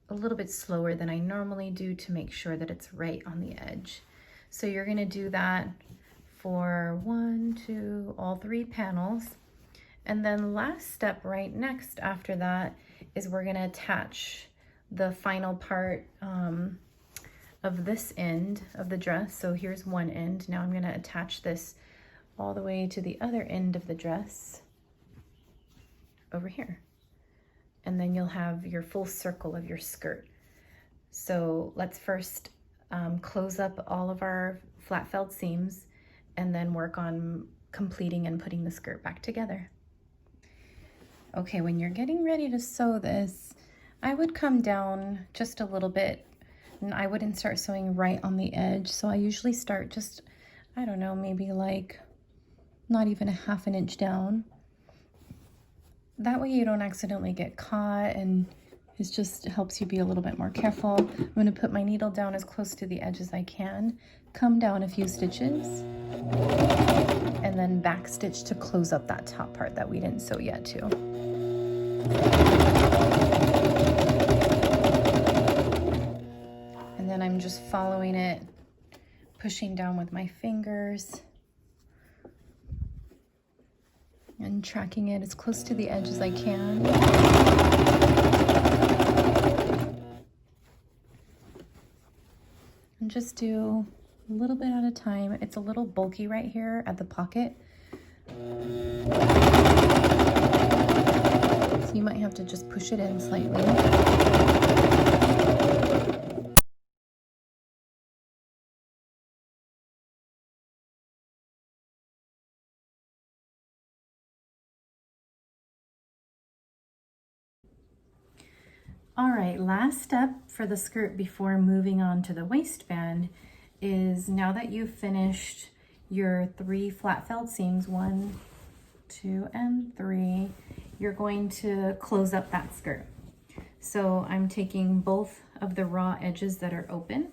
a little bit slower than I normally do to make sure that it's right on the edge. So you're gonna do that for 1, 2, all 3 panels. And then last step right next after that is we're gonna attach the final part of this end of the dress. So here's one end. Now I'm gonna attach this all the way to the other end of the dress over here. And then you'll have your full circle of your skirt. So let's first close up all of our flat felt seams and then work on completing and putting the skirt back together. Okay, when you're getting ready to sew this, I would come down just a little bit, and I wouldn't start sewing right on the edge. So I usually start just, I don't know, maybe like not even a ½ inch down. That way you don't accidentally get caught, and it just helps you be a little bit more careful. I'm going to put my needle down as close to the edge as I can, come down a few stitches, and then back stitch to close up that top part that we didn't sew yet too. And then I'm just following it, pushing down with my fingers and tracking it as close to the edge as I can. And just do a little bit at a time. It's a little bulky right here at the pocket, so you might have to just push it in slightly. All right, last step for the skirt before moving on to the waistband is, now that you've finished your 3 flat felt seams, 1, 2, and 3, you're going to close up that skirt. So I'm taking both of the raw edges that are open.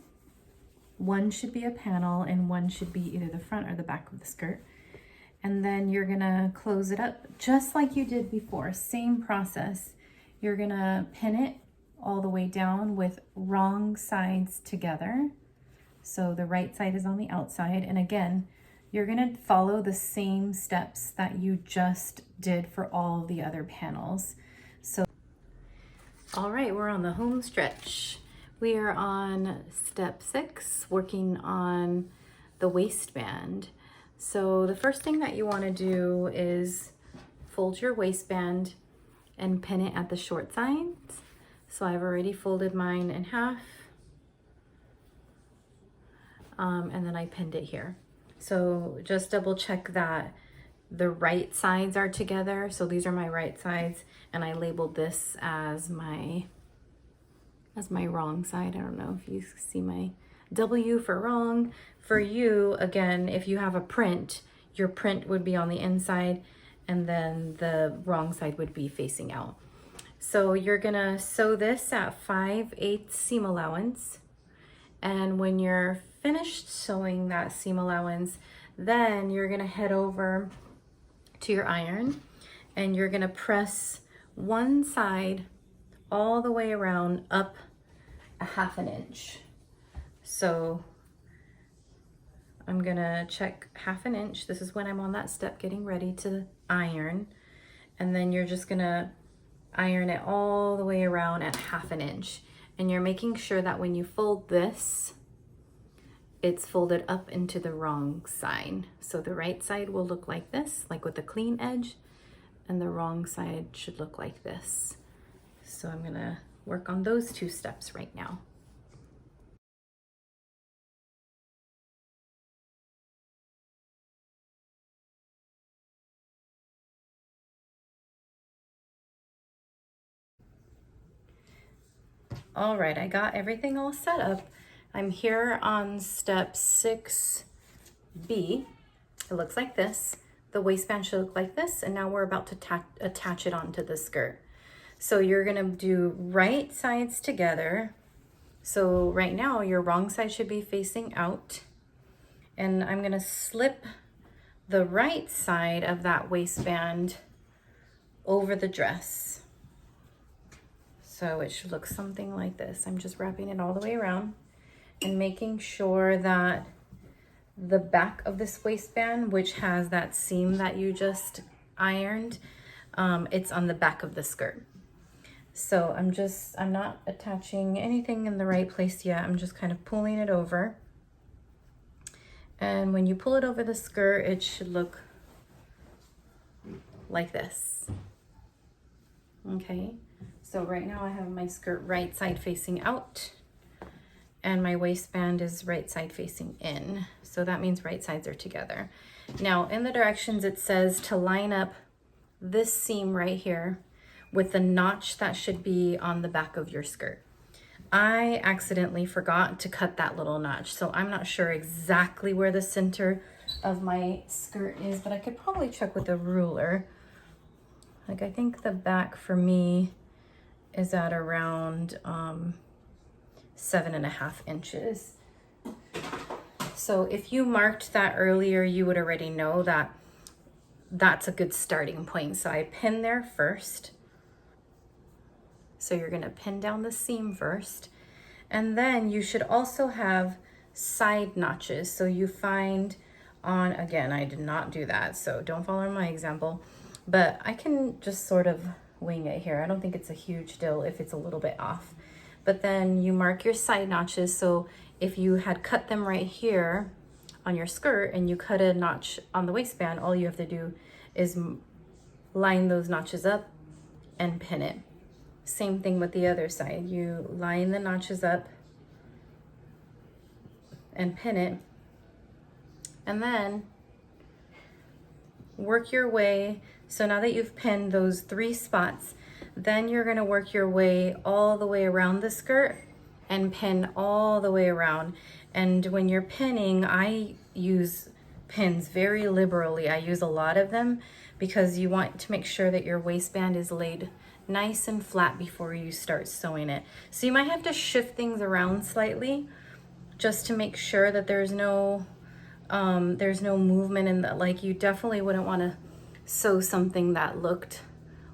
One should be a panel and one should be either the front or the back of the skirt. And then you're gonna close it up just like you did before, same process. You're gonna pin it all the way down with wrong sides together. So the right side is on the outside. And again, you're gonna follow the same steps that you just did for all the other panels. So, all right, we're on the home stretch. We are on step 6, working on the waistband. So the first thing that you wanna do is fold your waistband and pin it at the short sides. So I've already folded mine in half, and then I pinned it here. So just double check that the right sides are together. So these are my right sides, and I labeled this as my wrong side. I don't know if you see my W for wrong. For you, again, if you have a print, your print would be on the inside and then the wrong side would be facing out. So you're gonna sew this at 5/8 seam allowance. And when you're finished sewing that seam allowance, then you're gonna head over to your iron and you're gonna press one side all the way around up a 1/2 inch. So I'm gonna check 1/2 inch. This is when I'm on that step getting ready to iron. And then you're just gonna iron it all the way around at 1/2 inch. And you're making sure that when you fold this, it's folded up into the wrong side. So the right side will look like this, like with a clean edge, and the wrong side should look like this. So I'm gonna work on those 2 steps right now. All right, I got everything all set up. I'm here on step 6B. It looks like this. The waistband should look like this, and now we're about to attach it onto the skirt. So you're gonna do right sides together. So right now your wrong side should be facing out, and I'm gonna slip the right side of that waistband over the dress. So it should look something like this. I'm just wrapping it all the way around and making sure that the back of this waistband, which has that seam that you just ironed, it's on the back of the skirt. So I'm not attaching anything in the right place yet. I'm just kind of pulling it over. And when you pull it over the skirt, it should look like this. Okay, so right now I have my skirt right side facing out and my waistband is right side facing in. So that means right sides are together. Now in the directions, it says to line up this seam right here with the notch that should be on the back of your skirt. I accidentally forgot to cut that little notch, so I'm not sure exactly where the center of my skirt is, but I could probably check with a ruler. Like, I think the back for me is at around 7.5 inches. So if you marked that earlier, you would already know that that's a good starting point. So I pin there first. So you're gonna pin down the seam first. And then you should also have side notches. So you find on, again, I did not do that, so don't follow my example, but I can just sort of wing it here. I don't think it's a huge deal if it's a little bit off. But then you mark your side notches. So if you had cut them right here on your skirt and you cut a notch on the waistband, all you have to do is line those notches up and pin it. Same thing with the other side. You line the notches up and pin it, and then work your way. So now that you've pinned those 3 spots, then you're gonna work your way all the way around the skirt and pin all the way around. And when you're pinning, I use pins very liberally. I use a lot of them because you want to make sure that your waistband is laid nice and flat before you start sewing it. So you might have to shift things around slightly just to make sure that there's no movement in the, like, you definitely wouldn't want to sew something that looked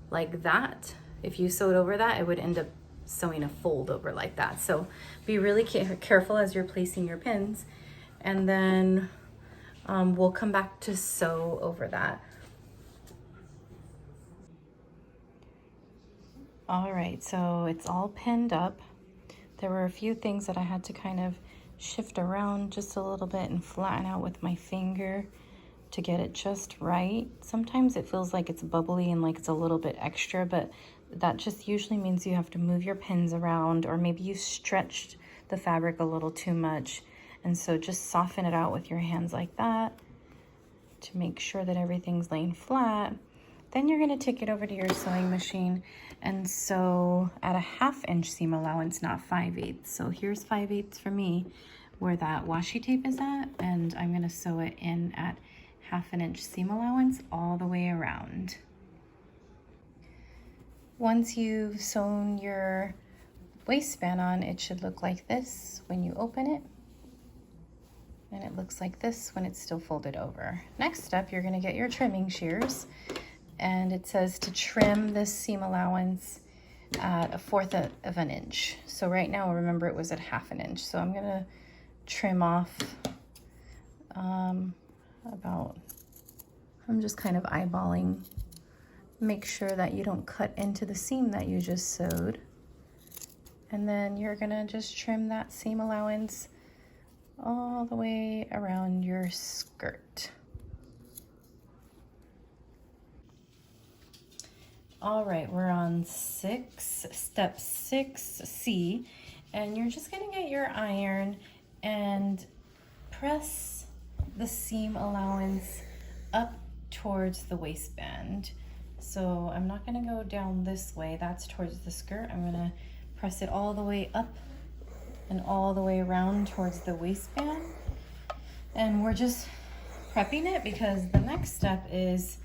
like that. If you sewed over that, it would end up sewing a fold over like that. So be really careful as you're placing your pins, and then we'll come back to sew over that. All right, so it's all pinned up. There were a few things that I had to kind of shift around just a little bit and flatten out with my finger to get it just right. Sometimes it feels like it's bubbly and like it's a little bit extra, but that just usually means you have to move your pins around, or maybe you stretched the fabric a little too much. And so just soften it out with your hands like that to make sure that everything's laying flat. Then you're gonna take it over to your sewing machine and sew at a 1/2 inch seam allowance, not 5/8. So here's 5/8 for me, where that washi tape is at, and I'm gonna sew it in at 1/2 inch seam allowance all the way around. Once you've sewn your waistband on, it should look like this when you open it. And it looks like this when it's still folded over. Next step, you're gonna get your trimming shears, and it says to trim this seam allowance at 1/4 of an inch. So right now, remember it was at 1/2 inch. So I'm gonna trim off I'm just kind of eyeballing. Make sure that you don't cut into the seam that you just sewed. And then you're gonna just trim that seam allowance all the way around your skirt. All right, we're on step 6C, and you're just gonna get your iron and press the seam allowance up towards the waistband. So I'm not gonna go down this way, that's towards the skirt. I'm gonna press it all the way up and all the way around towards the waistband. And we're just prepping it because the next step is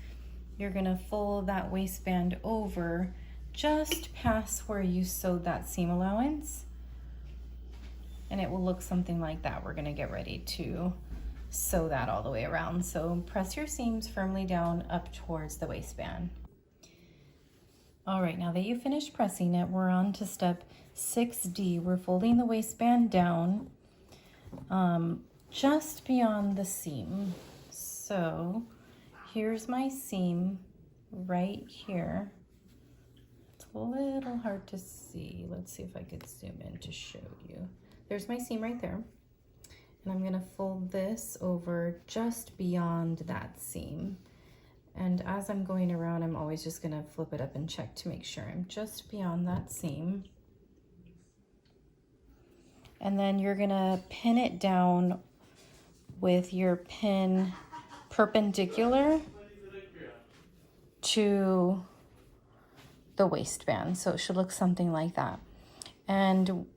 you're gonna fold that waistband over just past where you sewed that seam allowance. And it will look something like that. We're gonna get ready to sew that all the way around. So press your seams firmly down up towards the waistband. All right, now that you finished pressing it, we're on to step 6D. We're folding the waistband down just beyond the seam. So here's my seam right here. It's a little hard to see. Let's see if I could zoom in to show you. There's my seam right there. And I'm gonna fold this over just beyond that seam. And as I'm going around, I'm always just gonna flip it up and check to make sure I'm just beyond that seam. And then you're gonna pin it down with your pin perpendicular to the waistband. So it should look something like that. And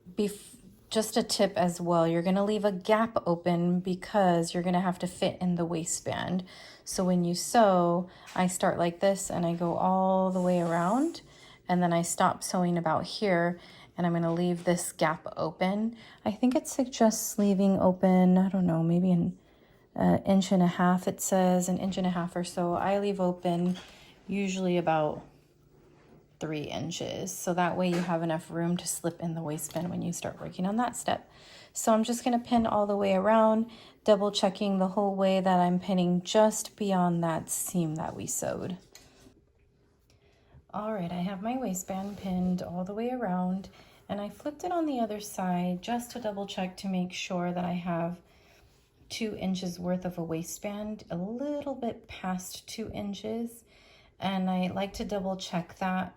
just a tip as well, you're gonna leave a gap open because you're gonna have to fit in the waistband. So when you sew, I start like this and I go all the way around, and then I stop sewing about here, and I'm gonna leave this gap open. I think it suggests leaving open, I don't know, maybe an 1.5 inches, it says 1.5 inches or so. I leave open usually about 3 inches. So that way you have enough room to slip in the waistband when you start working on that step. So I'm just gonna pin all the way around, double checking the whole way that I'm pinning just beyond that seam that we sewed. All right, I have my waistband pinned all the way around, and I flipped it on the other side just to double check to make sure that I have 2 inches worth of a waistband, a little bit past 2 inches. And I like to double check that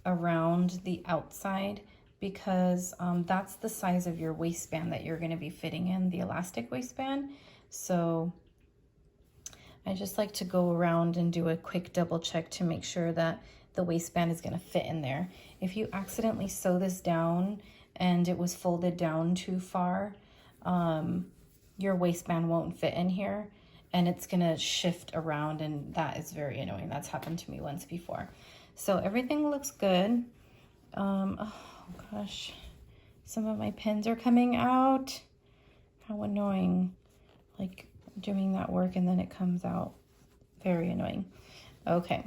around the outside because that's the size of your waistband that you're going to be fitting in, the elastic waistband. So I just like to go around and do a quick double check to make sure that the waistband is going to fit in there. If you accidentally sew this down and it was folded down too far, your waistband won't fit in here and it's gonna shift around, and that is very annoying. That's happened to me once before. So everything looks good. Oh gosh, some of my pins are coming out. How annoying. Like doing that work and then it comes out. Very annoying. Okay,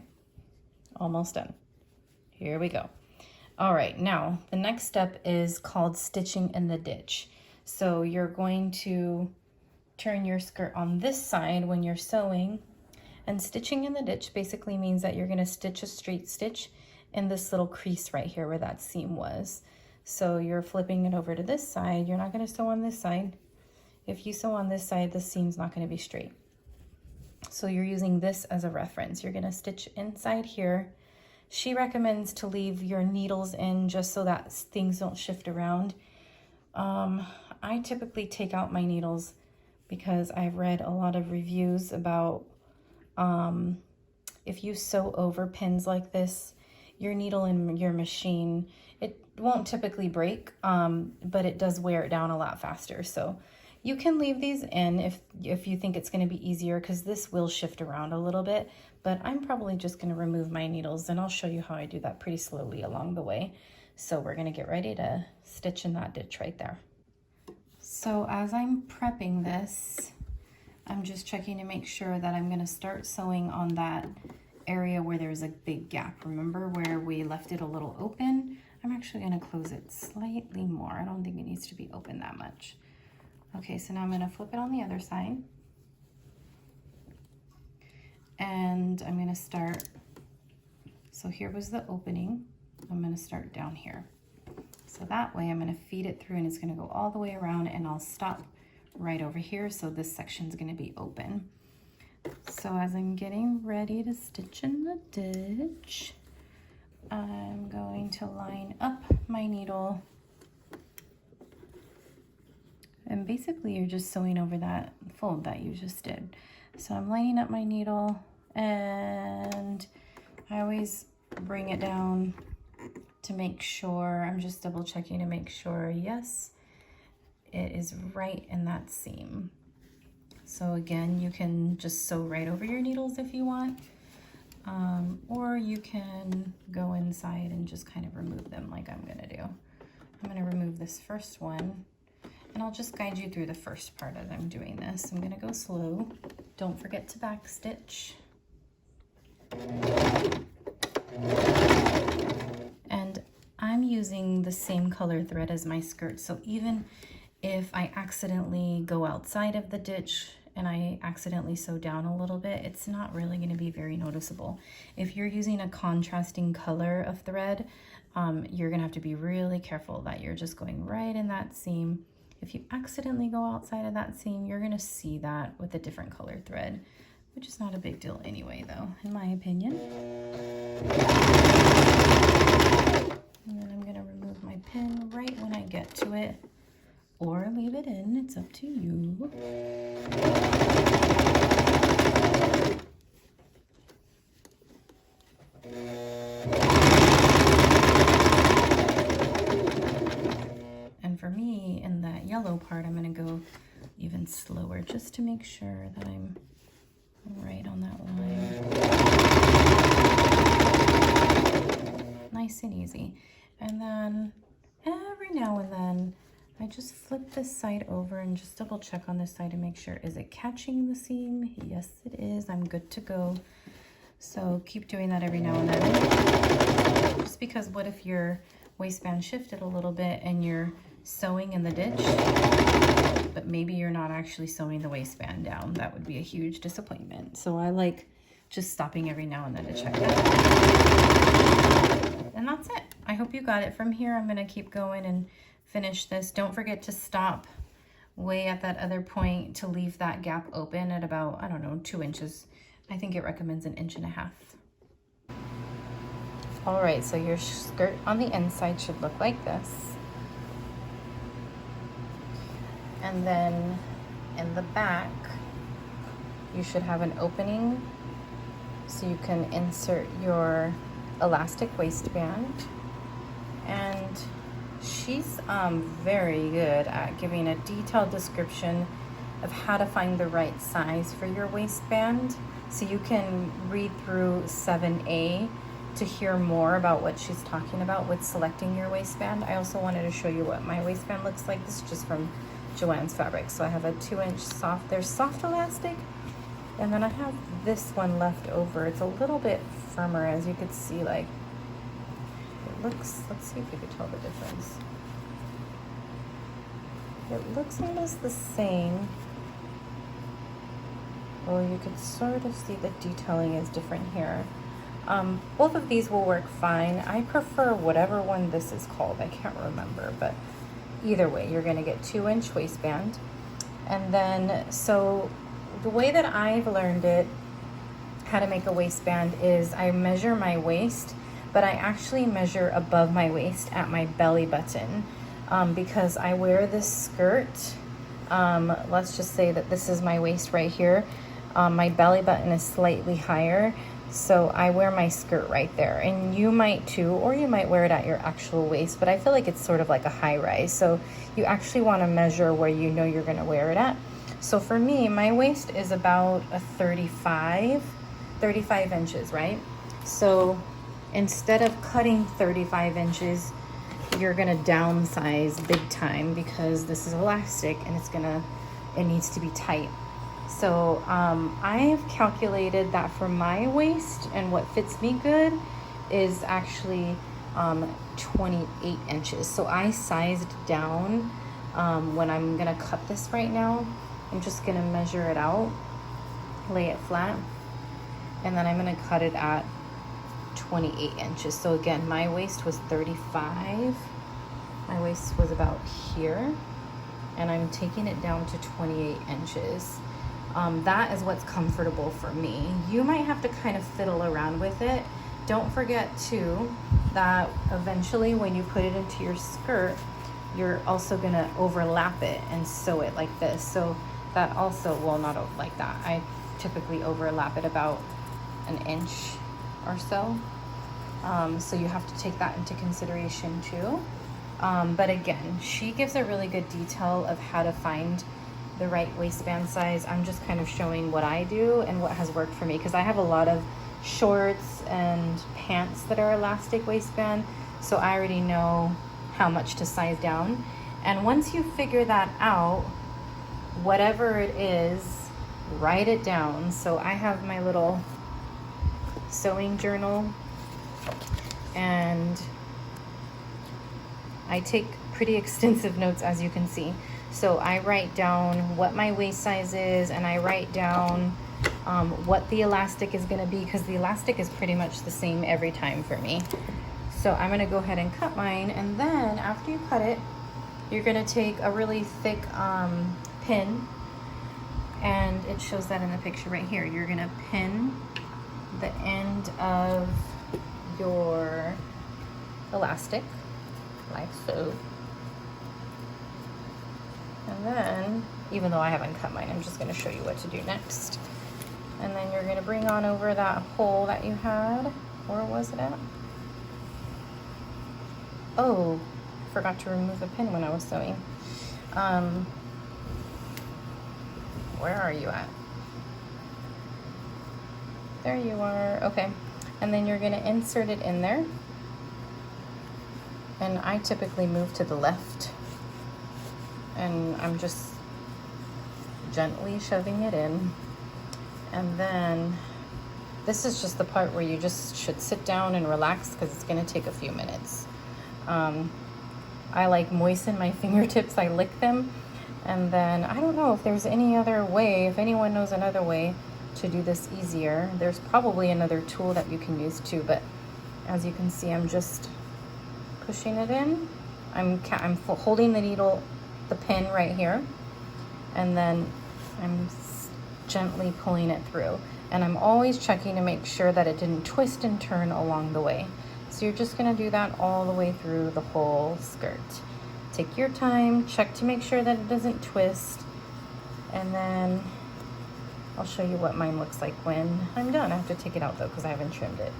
almost done. Here we go. All right, now the next step is called stitching in the ditch. So you're going to turn your skirt on this side when you're sewing, and stitching in the ditch basically means that you're going to stitch a straight stitch in this little crease right here where that seam was. So you're flipping it over to this side. You're not going to sew on this side. If you sew on this side, the seam's not going to be straight. So you're using this as a reference. You're going to stitch inside here. She recommends to leave your needles in just so that things don't shift around. I typically take out my needles because I've read a lot of reviews about if you sew over pins like this, your needle in your machine, it won't typically break, but it does wear it down a lot faster. So You can leave these in if you think it's going to be easier, because this will shift around a little bit, but I'm probably just going to remove my needles, and I'll show you how I do that pretty slowly along the way. So we're going to get ready to stitch in that ditch right there. So as I'm prepping this, I'm just checking to make sure that I'm going to start sewing on that area where there's a big gap. Remember where we left it a little open? I'm actually going to close it slightly more. I don't think it needs to be open that much. Okay, so now I'm going to flip it on the other side. And I'm going to start, so here was the opening. I'm going to start down here. So that way I'm going to feed it through, and it's going to go all the way around, and I'll stop right over here. So this section's going to be open. So as I'm getting ready to stitch in the ditch, I'm going to line up my needle. And basically you're just sewing over that fold that you just did. So I'm lining up my needle, and I always bring it down to make sure, I'm just double checking to make sure, yes, it is right in that seam. So again, you can just sew right over your needles if you want, or you can go inside and just kind of remove them like I'm gonna do. I'm gonna remove this first one, and I'll just guide you through the first part as I'm doing this. I'm gonna go slow. Don't forget to back stitch. And I'm using the same color thread as my skirt, so even if I accidentally go outside of the ditch and I accidentally sew down a little bit, it's not really going to be very noticeable. If you're using a contrasting color of thread, you're going to have to be really careful that you're just going right in that seam. If you accidentally go outside of that seam, you're going to see that with a different color thread, which is not a big deal anyway, though, in my opinion. And then I'm going to remove my pin right when I get to it, or leave it in, it's up to you. And for me, in that yellow part, I'm going to go even slower just to make sure that I'm right on that line. Nice and easy. And then every now and then, I just flip this side over and just double check on this side to make sure, is it catching the seam? Yes, it is. I'm good to go. So keep doing that every now and then. Just because what if your waistband shifted a little bit and you're sewing in the ditch, but maybe you're not actually sewing the waistband down? That would be a huge disappointment. So I like just stopping every now and then to check that. And that's it. I hope you got it. From here, I'm going to keep going and finish this. Don't forget to stop way at that other point to leave that gap open at about, I don't know, 2 inches. I think it recommends 1.5 inches. All right, so your skirt on the inside should look like this. And then in the back, you should have an opening so you can insert your elastic waistband. And she's very good at giving a detailed description of how to find the right size for your waistband. So you can read through 7A to hear more about what she's talking about with selecting your waistband. I also wanted to show you what my waistband looks like. This is just from Joann's Fabric. So I have a 2-inch soft, there's soft elastic, and then I have this one left over. It's a little bit firmer, as you could see, like, looks, let's see if we could tell the difference. It looks almost the same. Well, you could sort of see the detailing is different here. Both of these will work fine. I prefer whatever one this is called. I can't remember, but either way, you're gonna get 2-inch waistband. And then, so the way that I've learned it, how to make a waistband, is I measure my waist, but I actually measure above my waist at my belly button, because I wear this skirt. Let's just say that this is my waist right here. My belly button is slightly higher, So I wear my skirt right there, and you might too, or you might wear it at your actual waist, but I feel like it's sort of like a high rise. So you actually want to measure where you know you're going to wear it at. So for me, my waist is about a 35 inches, right? So instead of cutting 35 inches, you're going to downsize big time, because this is elastic and it needs to be tight. So I've calculated that for my waist, and what fits me good is actually 28 inches. So I sized down when I'm gonna cut this right now. I'm just gonna measure it out, lay it flat, and then I'm gonna cut it at 28 inches. So again, my waist was 35. My waist was about here, and I'm taking it down to 28 inches. That is what's comfortable for me. You might have to kind of fiddle around with it. Don't forget too that eventually when you put it into your skirt, you're also gonna overlap it and sew it like this. So that also, well, not like that. I typically overlap it about an inch or so. So you have to take that into consideration too. But again, she gives a really good detail of how to find the right waistband size. I'm just kind of showing what I do and what has worked for me, because I have a lot of shorts and pants that are elastic waistband, so I already know how much to size down. And once you figure that out, whatever it is, write it down. So I have my little sewing journal, and I take pretty extensive notes, as you can see. So I write down what my waist size is, and I write down what the elastic is gonna be, because the elastic is pretty much the same every time for me. So I'm gonna go ahead and cut mine, and then after you cut it, you're gonna take a really thick pin, and it shows that in the picture right here. You're gonna pin the end of your elastic like so. And then, even though I haven't cut mine, I'm just gonna show you what to do next. And then you're gonna bring on over that hole that you had. Where was it at? Oh, forgot to remove the pin when I was sewing. Where are you at? There you are, okay. And then you're gonna insert it in there. And I typically move to the left, and I'm just gently shoving it in. And then this is just the part where you just should sit down and relax, because it's gonna take a few minutes. I like moisten my fingertips, I lick them, and then I don't know if there's any other way, if anyone knows another way to do this easier. There's probably another tool that you can use too, but as you can see, I'm just pushing it in. I'm holding the needle, the pin right here, and then I'm gently pulling it through. And I'm always checking to make sure that it didn't twist and turn along the way. So you're just gonna do that all the way through the whole skirt. Take your time, check to make sure that it doesn't twist, and then I'll show you what mine looks like when I'm done. I have to take it out though, because I haven't trimmed it.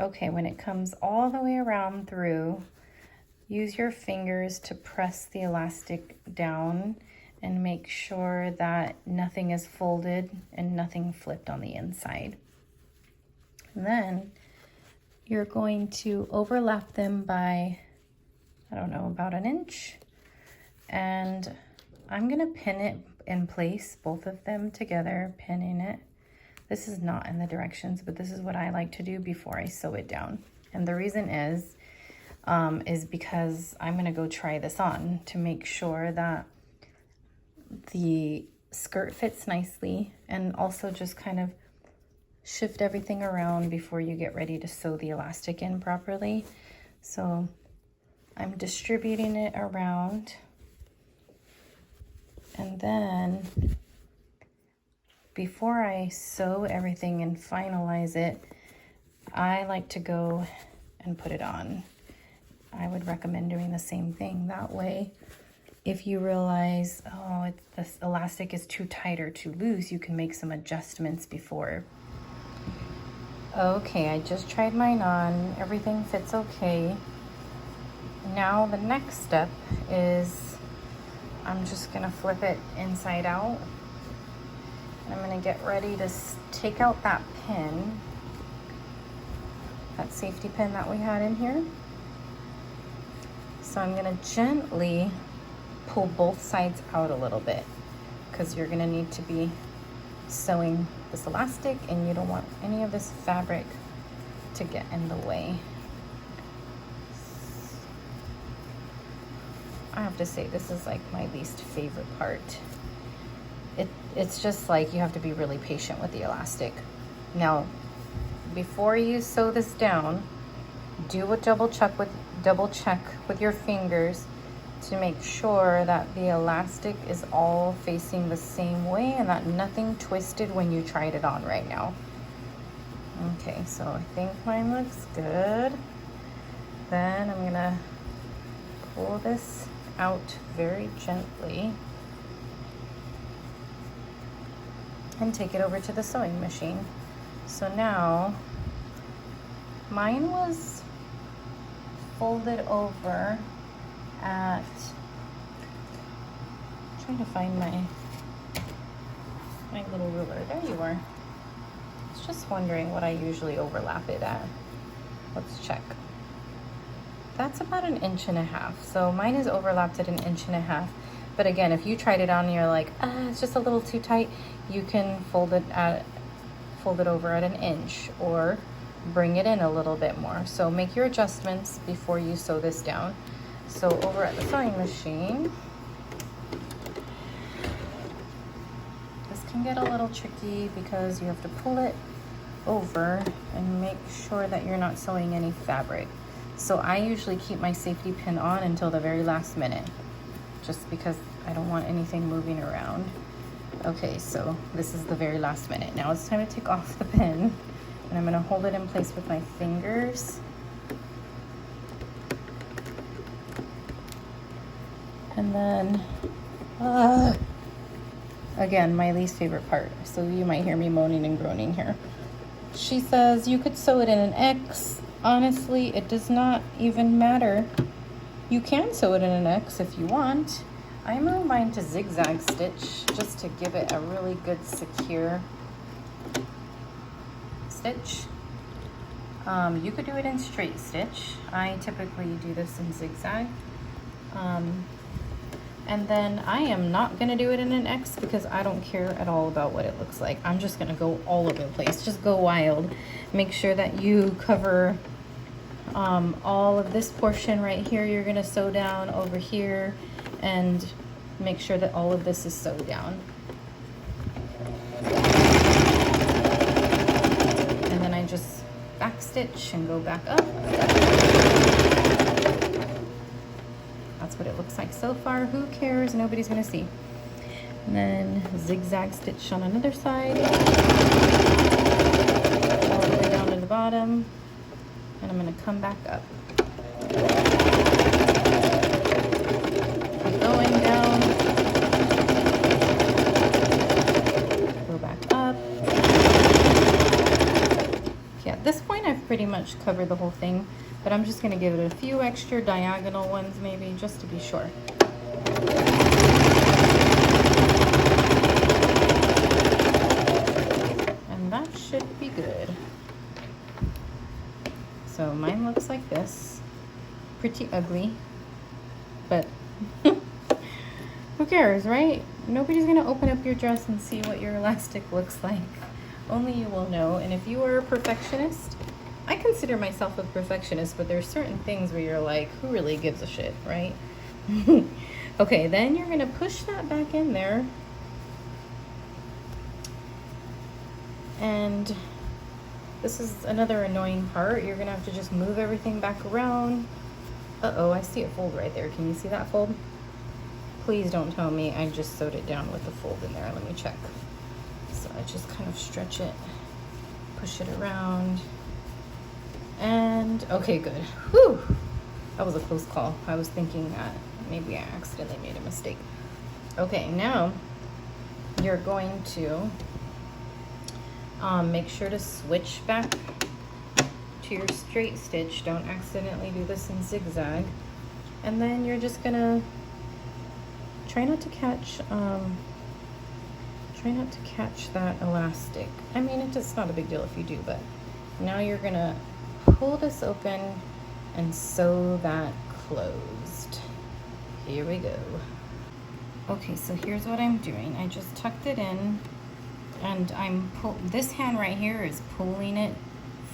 Okay, when it comes all the way around through, use your fingers to press the elastic down and make sure that nothing is folded and nothing flipped on the inside. And then you're going to overlap them by, I don't know, about an inch. And I'm gonna pin it in place, both of them together, pinning it. This is not in the directions, but this is what I like to do before I sew it down. And the reason is because I'm gonna go try this on to make sure that the skirt fits nicely, and also just kind of shift everything around before you get ready to sew the elastic in properly. So I'm distributing it around, and then before I sew everything and finalize it, I like to go and put it on. I would recommend doing the same thing. That way, if you realize, oh, this elastic is too tight or too loose, you can make some adjustments before. Okay, I just tried mine on. Everything fits okay. Now the next step is I'm just gonna flip it inside out. And I'm gonna get ready to take out that pin, that safety pin that we had in here. So I'm gonna gently pull both sides out a little bit because you're gonna need to be sewing this elastic and you don't want any of this fabric to get in the way. I have to say, this is like my least favorite part. It's just like you have to be really patient with the elastic. Now, before you sew this down, do a double check with your fingers to make sure that the elastic is all facing the same way and that nothing twisted when you tried it on right now. Okay, so I think mine looks good. Then I'm gonna pull this out very gently and take it over to the sewing machine. So now mine was folded over at, I'm trying to find my little ruler. There you are. I was just wondering what I usually overlap it at. Let's check. That's about 1.5 inches. So mine is overlapped at 1.5 inches. But again, if you tried it on and you're like, it's just a little too tight, you can fold it over at 1 inch or bring it in a little bit more. So make your adjustments before you sew this down. So over at the sewing machine, this can get a little tricky because you have to pull it over and make sure that you're not sewing any fabric. So I usually keep my safety pin on until the very last minute, just because I don't want anything moving around. Okay, so this is the very last minute. Now it's time to take off the pin, and I'm gonna hold it in place with my fingers. And then, again, my least favorite part. So you might hear me moaning and groaning here. She says you could sew it in an X. Honestly, it does not even matter. You can sew it in an X if you want. I moved mine to zigzag stitch just to give it a really good secure stitch. You could do it in straight stitch. I typically do this in zigzag. And then I am not gonna do it in an X because I don't care at all about what it looks like. I'm just gonna go all over the place, just go wild. Make sure that you cover all of this portion right here. You're gonna sew down over here and make sure that all of this is sewed down. And then I just back stitch and go back up. That's what it looks like so far. Who cares? Nobody's gonna see. And then zigzag stitch on another side. All the way down to the bottom. And I'm gonna come back up. Keep going down. Go back up. Okay, at this point I've pretty much covered the whole thing, but I'm just gonna give it a few extra diagonal ones maybe, just to be sure. And that should be good. So mine looks like this. Pretty ugly, but who cares, right? Nobody's gonna open up your dress and see what your elastic looks like. Only you will know. And if you are a perfectionist, I consider myself a perfectionist, but there's certain things where you're like, who really gives a shit, right? Okay, then you're gonna push that back in there. And this is another annoying part. You're gonna have to just move everything back around. Uh-oh, I see a fold right there. Can you see that fold? Please don't tell me I just sewed it down with the fold in there. Let me check. So I just kind of stretch it, push it around, and okay, good. Whew. That was a close call. I was thinking that maybe I accidentally made a mistake. Okay, now you're going to make sure to switch back to your straight stitch. Don't accidentally do this in zigzag. And then you're just gonna try not to catch that elastic. I mean, it's not a big deal if you do, but now you're gonna pull this open and sew that closed. Here we go. Okay, so here's what I'm doing. I just tucked it in, and this hand right here is pulling it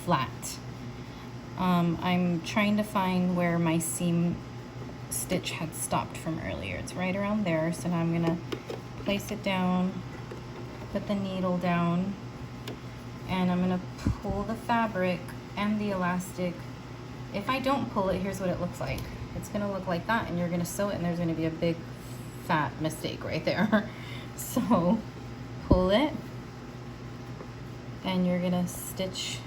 flat. I'm trying to find where my seam stitch had stopped from earlier. It's right around there, so now I'm gonna place it down, put the needle down, and I'm gonna pull the fabric and the elastic. If I don't pull it, here's what it looks like. It's gonna look like that, and you're gonna sew it, and there's gonna be a big fat mistake right there. So pull it, and you're gonna stitch.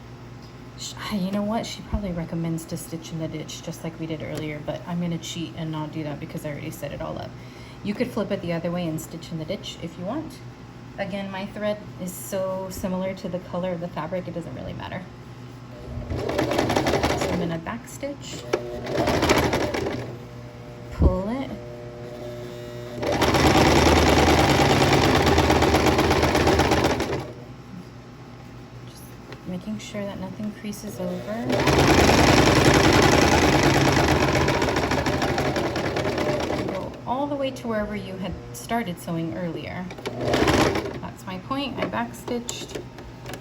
You know what? She probably recommends to stitch in the ditch just like we did earlier, but I'm gonna cheat and not do that because I already set it all up. You could flip it the other way and stitch in the ditch if you want. Again, my thread is so similar to the color of the fabric, it doesn't really matter. So I'm gonna back stitch, pull it, just making sure that nothing creases over. Go all the way to wherever you had started sewing earlier. That's my point. I back stitched.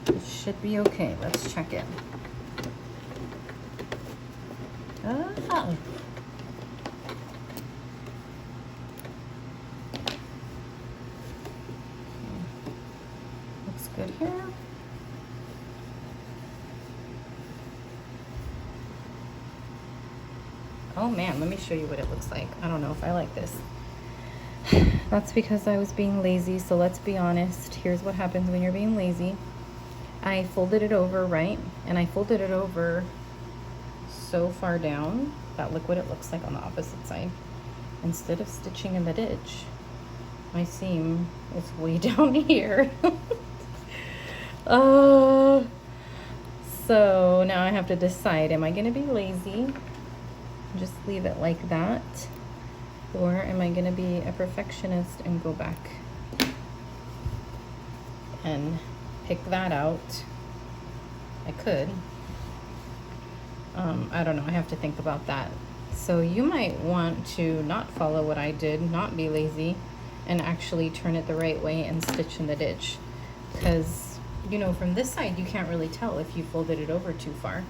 It should be okay. Let's check it. Oh. Looks good here. Oh man, let me show you what it looks like. I don't know if I like this. That's because I was being lazy, so let's be honest. Here's what happens when you're being lazy. I folded it over, right? And I folded it over so far down that look what it looks like on the opposite side. Instead of stitching in the ditch, my seam is way down here. So now I have to decide, am I gonna be lazy, just leave it like that, or am I gonna be a perfectionist and go back and pick that out? I could. I don't know, I have to think about that. So you might want to not follow what I did, not be lazy, and actually turn it the right way and stitch in the ditch. Because, you know, from this side, you can't really tell if you folded it over too far.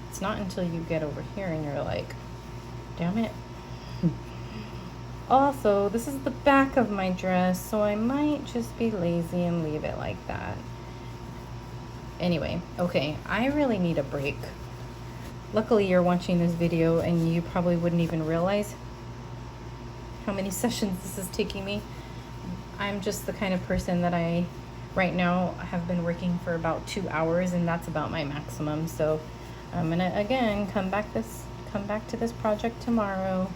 It's not until you get over here and you're like, damn it. Also, this is the back of my dress, so I might just be lazy and leave it like that. Anyway, okay, I really need a break. Luckily, you're watching this video and you probably wouldn't even realize how many sessions this is taking me. I'm just the kind of person that right now have been working for about 2 hours, and that's about my maximum. So I'm gonna again come back to this project tomorrow.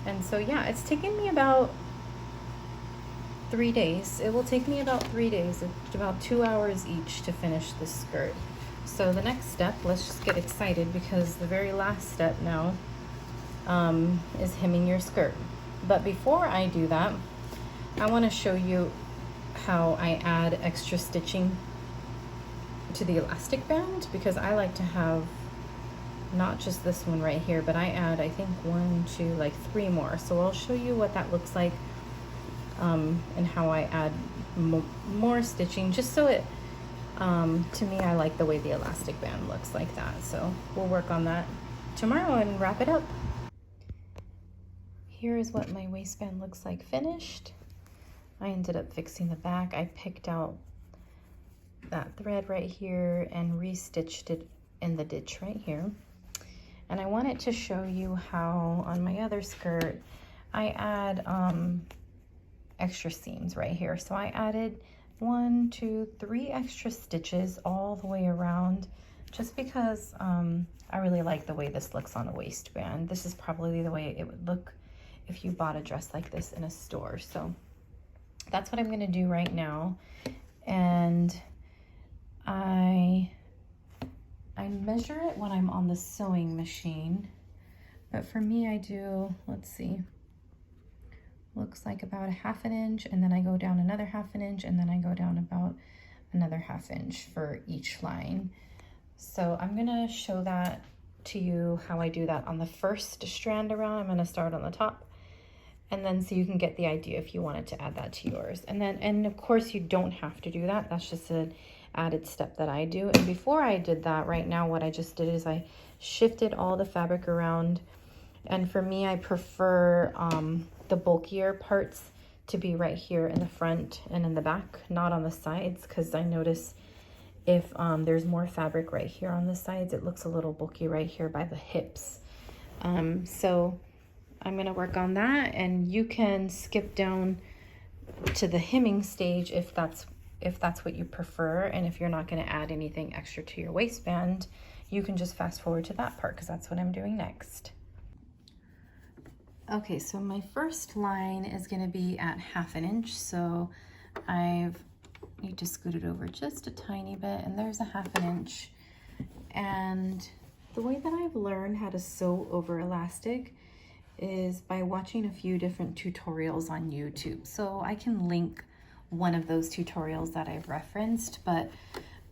And so yeah, it's taking me about 3 days. It will take me about 3 days, about 2 hours each to finish this skirt. So the next step, let's just get excited, because the very last step now is hemming your skirt. But before I do that, I want to show you how I add extra stitching to the elastic band, because I like to have not just this one right here, but I add, I think 1, 2, like 3 more. So I'll show you what that looks like and how I add more stitching, just so it to me, I like the way the elastic band looks like that. So we'll work on that tomorrow and wrap it up. Here is what my waistband looks like finished. I ended up fixing the back. I picked out that thread right here and re-stitched it in the ditch right here. And I wanted to show you how on my other skirt I add extra seams right here. So I added 1, 2, 3 extra stitches all the way around just because I really like the way this looks on a waistband. This is probably the way it would look if you bought a dress like this in a store. So that's what I'm gonna do right now. And I measure it when I'm on the sewing machine. But for me, I do, let's see, looks like about 1/2 inch, and then I go down another 1/2 inch, and then I go down about another 1/2 inch for each line. So I'm gonna show that to you how I do that on the first strand around. I'm gonna start on the top, and then so you can get the idea if you wanted to add that to yours. And of course you don't have to do that. That's just an added step that I do. And before I did that, right now what I just did is I shifted all the fabric around. And for me, I prefer the bulkier parts to be right here in the front and in the back, not on the sides, because I notice if there's more fabric right here on the sides, it looks a little bulky right here by the hips. So I'm gonna work on that, and you can skip down to the hemming stage if that's what you prefer, and if you're not gonna add anything extra to your waistband, you can just fast forward to that part, because that's what I'm doing next. Okay, so my first line is gonna be at 1/2 inch. So need to scoot it over just a tiny bit, and there's a 1/2 inch. And the way that I've learned how to sew over elastic is by watching a few different tutorials on YouTube. So I can link one of those tutorials that I've referenced, but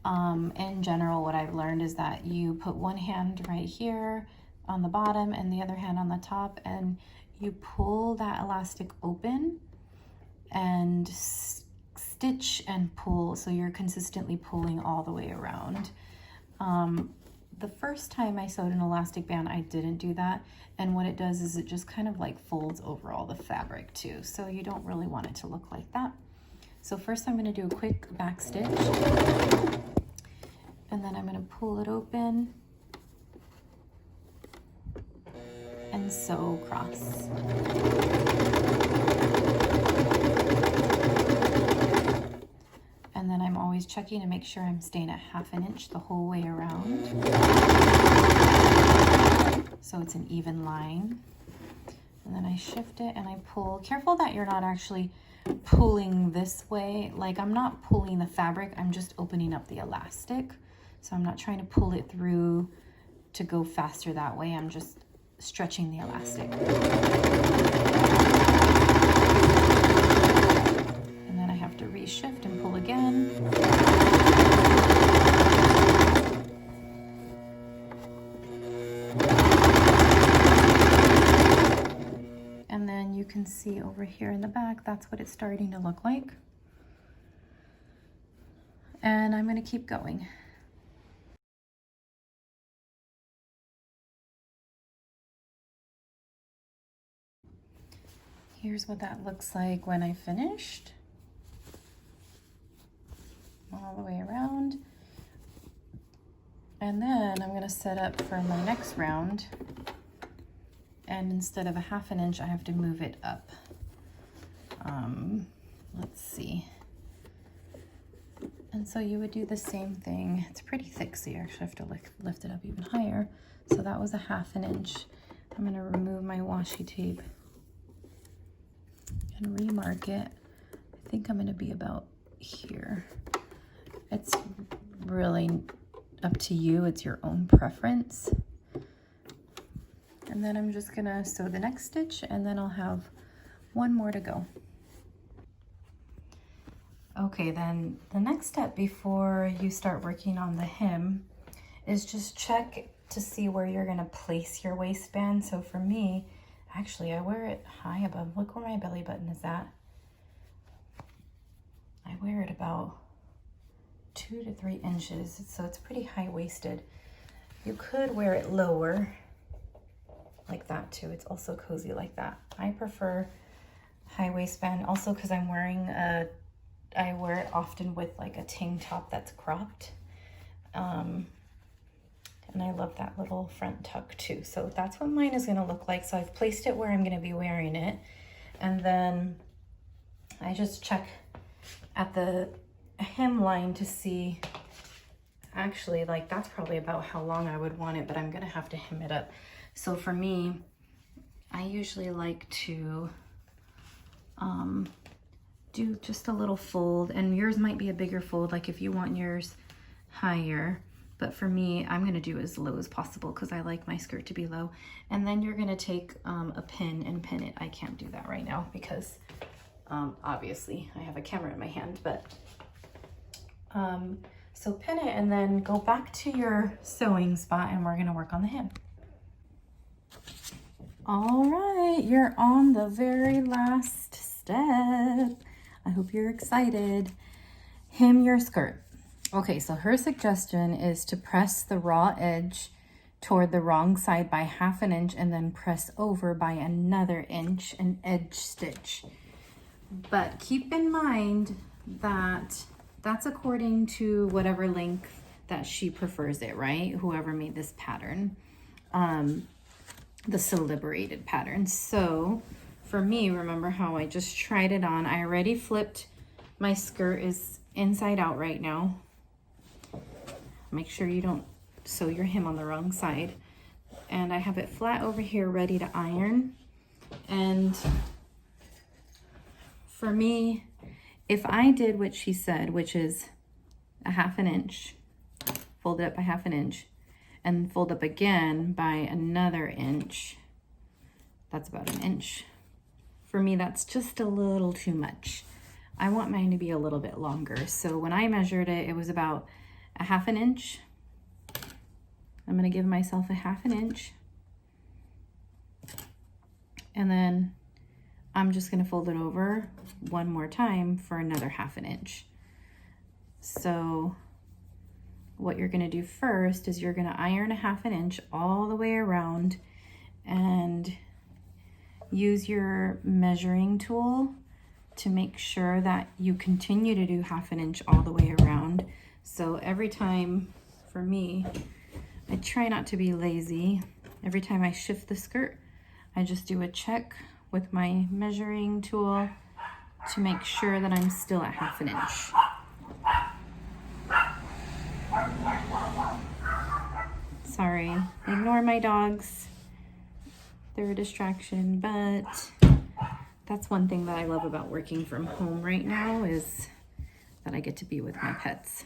in general, what I've learned is that you put one hand right here on the bottom and the other hand on the top, and you pull that elastic open and stitch and pull, so you're consistently pulling all the way around. The first time I sewed an elastic band, I didn't do that, and what it does is it just kind of like folds over all the fabric too, so you don't really want it to look like that. So first I'm going to do a quick back stitch, and then I'm going to pull it open and sew across. And then I'm always checking to make sure I'm staying at 1/2 inch the whole way around, so it's an even line. And then I shift it and I pull. Careful that you're not actually pulling this way. Like, I'm not pulling the fabric, I'm just opening up the elastic. So I'm not trying to pull it through to go faster that way. I'm just stretching the elastic. And then I have to reshift and pull again. And then you can see over here in the back, that's what it's starting to look like. And I'm going to keep going. Here's what that looks like when I finished. All the way around. And then I'm going to set up for my next round. And instead of a 1/2 inch, I have to move it up. Let's see. And so you would do the same thing. It's pretty thick, so you actually have to lift it up even higher. So that was a 1/2 inch. I'm going to remove my washi tape and remark it. I think I'm going to be about here. It's really up to you. It's your own preference. And then I'm just going to sew the next stitch, and then I'll have one more to go. Okay, then the next step before you start working on the hem is just check to see where you're going to place your waistband. So for me, actually, I wear it high above. Look where my belly button is at. I wear it about 2 to 3 inches, so it's pretty high-waisted. You could wear it lower, like that too. It's also cozy like that. I prefer high waistband also because I'm wearing I wear it often with like a tank top that's cropped. And I love that little front tuck too. So that's what mine is gonna look like. So I've placed it where I'm gonna be wearing it. And then I just check at the hem line to see actually, like, that's probably about how long I would want it, but I'm gonna have to hem it up. So for me, I usually like to do just a little fold, and yours might be a bigger fold, like if you want yours higher, but for me, I'm gonna do as low as possible because I like my skirt to be low. And then you're gonna take a pin and pin it. I can't do that right now because obviously I have a camera in my hand, but so pin it and then go back to your sewing spot and we're gonna work on the hem. All right, you're on the very last step. I hope you're excited. Hem your skirt. Okay, so her suggestion is to press the raw edge toward the wrong side by 1/2 inch and then press over by another inch and edge stitch. But keep in mind that that's according to whatever length that she prefers it, right? Whoever made this pattern, the So Liberated pattern. So for me, remember how I just tried it on. I already flipped. My skirt is inside out right now. Make sure you don't sew your hem on the wrong side. And I have it flat over here ready to iron. And for me, if I did what she said, which is a 1/2 inch, fold it up by 1/2 inch, and fold up again by another inch, that's about 1 inch. For me, that's just a little too much. I want mine to be a little bit longer. So when I measured it, it was about a 1/2 inch. I'm gonna give myself a 1/2 inch. And then I'm just gonna fold it over one more time for another 1/2 inch. So what you're gonna do first is you're gonna iron a 1/2 inch all the way around and use your measuring tool to make sure that you continue to do 1/2 inch all the way around. So every time, for me, I try not to be lazy. Every time I shift the skirt, I just do a check with my measuring tool to make sure that I'm still at 1/2 inch. Sorry, ignore my dogs. They're a distraction, but that's one thing that I love about working from home right now is that I get to be with my pets.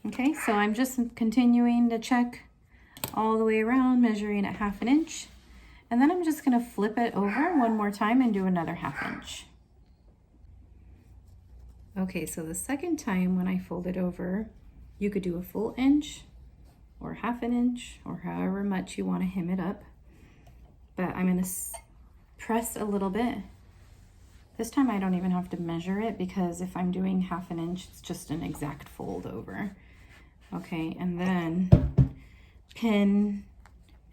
Okay, so I'm just continuing to check all the way around, measuring at 1/2 inch. And then I'm just gonna flip it over one more time and do another 1/2 inch. Okay, so the second time when I fold it over, you could do a full inch or 1/2 inch or however much you wanna hem it up. But I'm gonna press a little bit. This time I don't even have to measure it because if I'm doing 1/2 inch, it's just an exact fold over. Okay, and then pin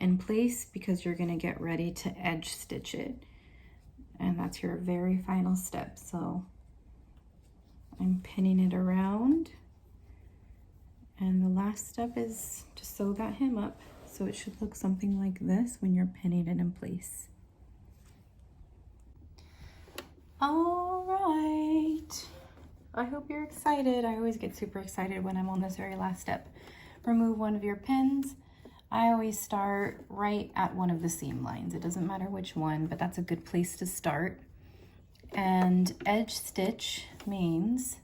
in place because you're gonna get ready to edge stitch it. And that's your very final step. So I'm pinning it around. And the last step is to sew that hem up. So it should look something like this when you're pinning it in place. All right. I hope you're excited. I always get super excited when I'm on this very last step. Remove one of your pins. I always start right at one of the seam lines. It doesn't matter which one, but that's a good place to start. And edge stitch means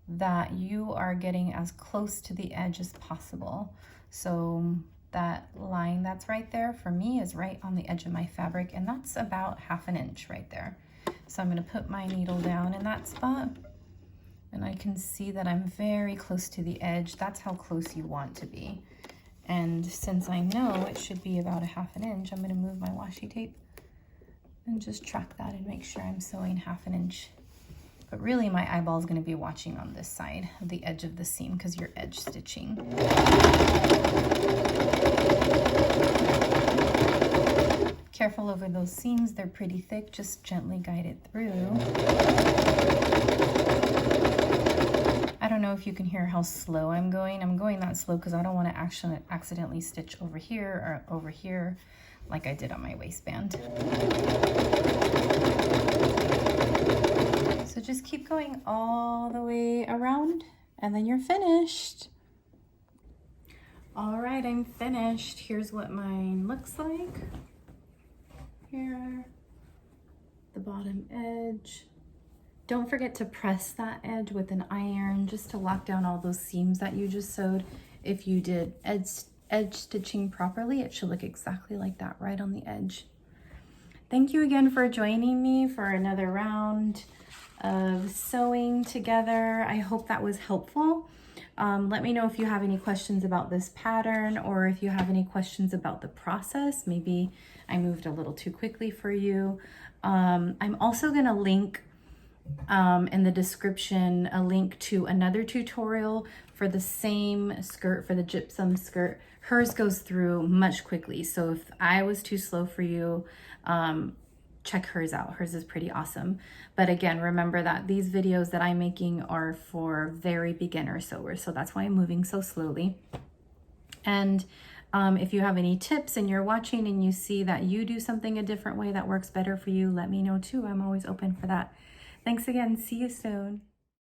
that you are getting as close to the edge as possible. So that line that's right there for me is right on the edge of my fabric, and that's about 1/2 inch right there. So I'm going to put my needle down in that spot, and I can see that I'm very close to the edge. That's how close you want to be. And since I know it should be about 1/2 inch, I'm going to move my washi tape and just track that and make sure I'm sewing 1/2 inch. But really my eyeball is going to be watching on this side of the edge of the seam because you're edge stitching. Careful over those seams, they're pretty thick, just gently guide it through. I don't know if you can hear how slow I'm going. I'm going that slow because I don't want to actually accidentally stitch over here or over here like I did on my waistband. So just keep going all the way around and then you're finished. All right, I'm finished. Here's what mine looks like. Here, the bottom edge. Don't forget to press that edge with an iron just to lock down all those seams that you just sewed. If you did edge stitching properly, it should look exactly like that right on the edge. Thank you again for joining me for another round of sewing together. I hope that was helpful. Let me know if you have any questions about this pattern or if you have any questions about the process. Maybe I moved a little too quickly for you. I'm also going to link in the description a link to another tutorial for the same skirt, for the gypsum skirt. Hers goes through much quickly, so if I was too slow for you, check hers out. Hers is pretty awesome. But again, remember that these videos that I'm making are for very beginner sewers, so that's why I'm moving so slowly. And if you have any tips and you're watching and you see that you do something a different way that works better for you, let me know too. I'm always open for that. Thanks again. See you soon.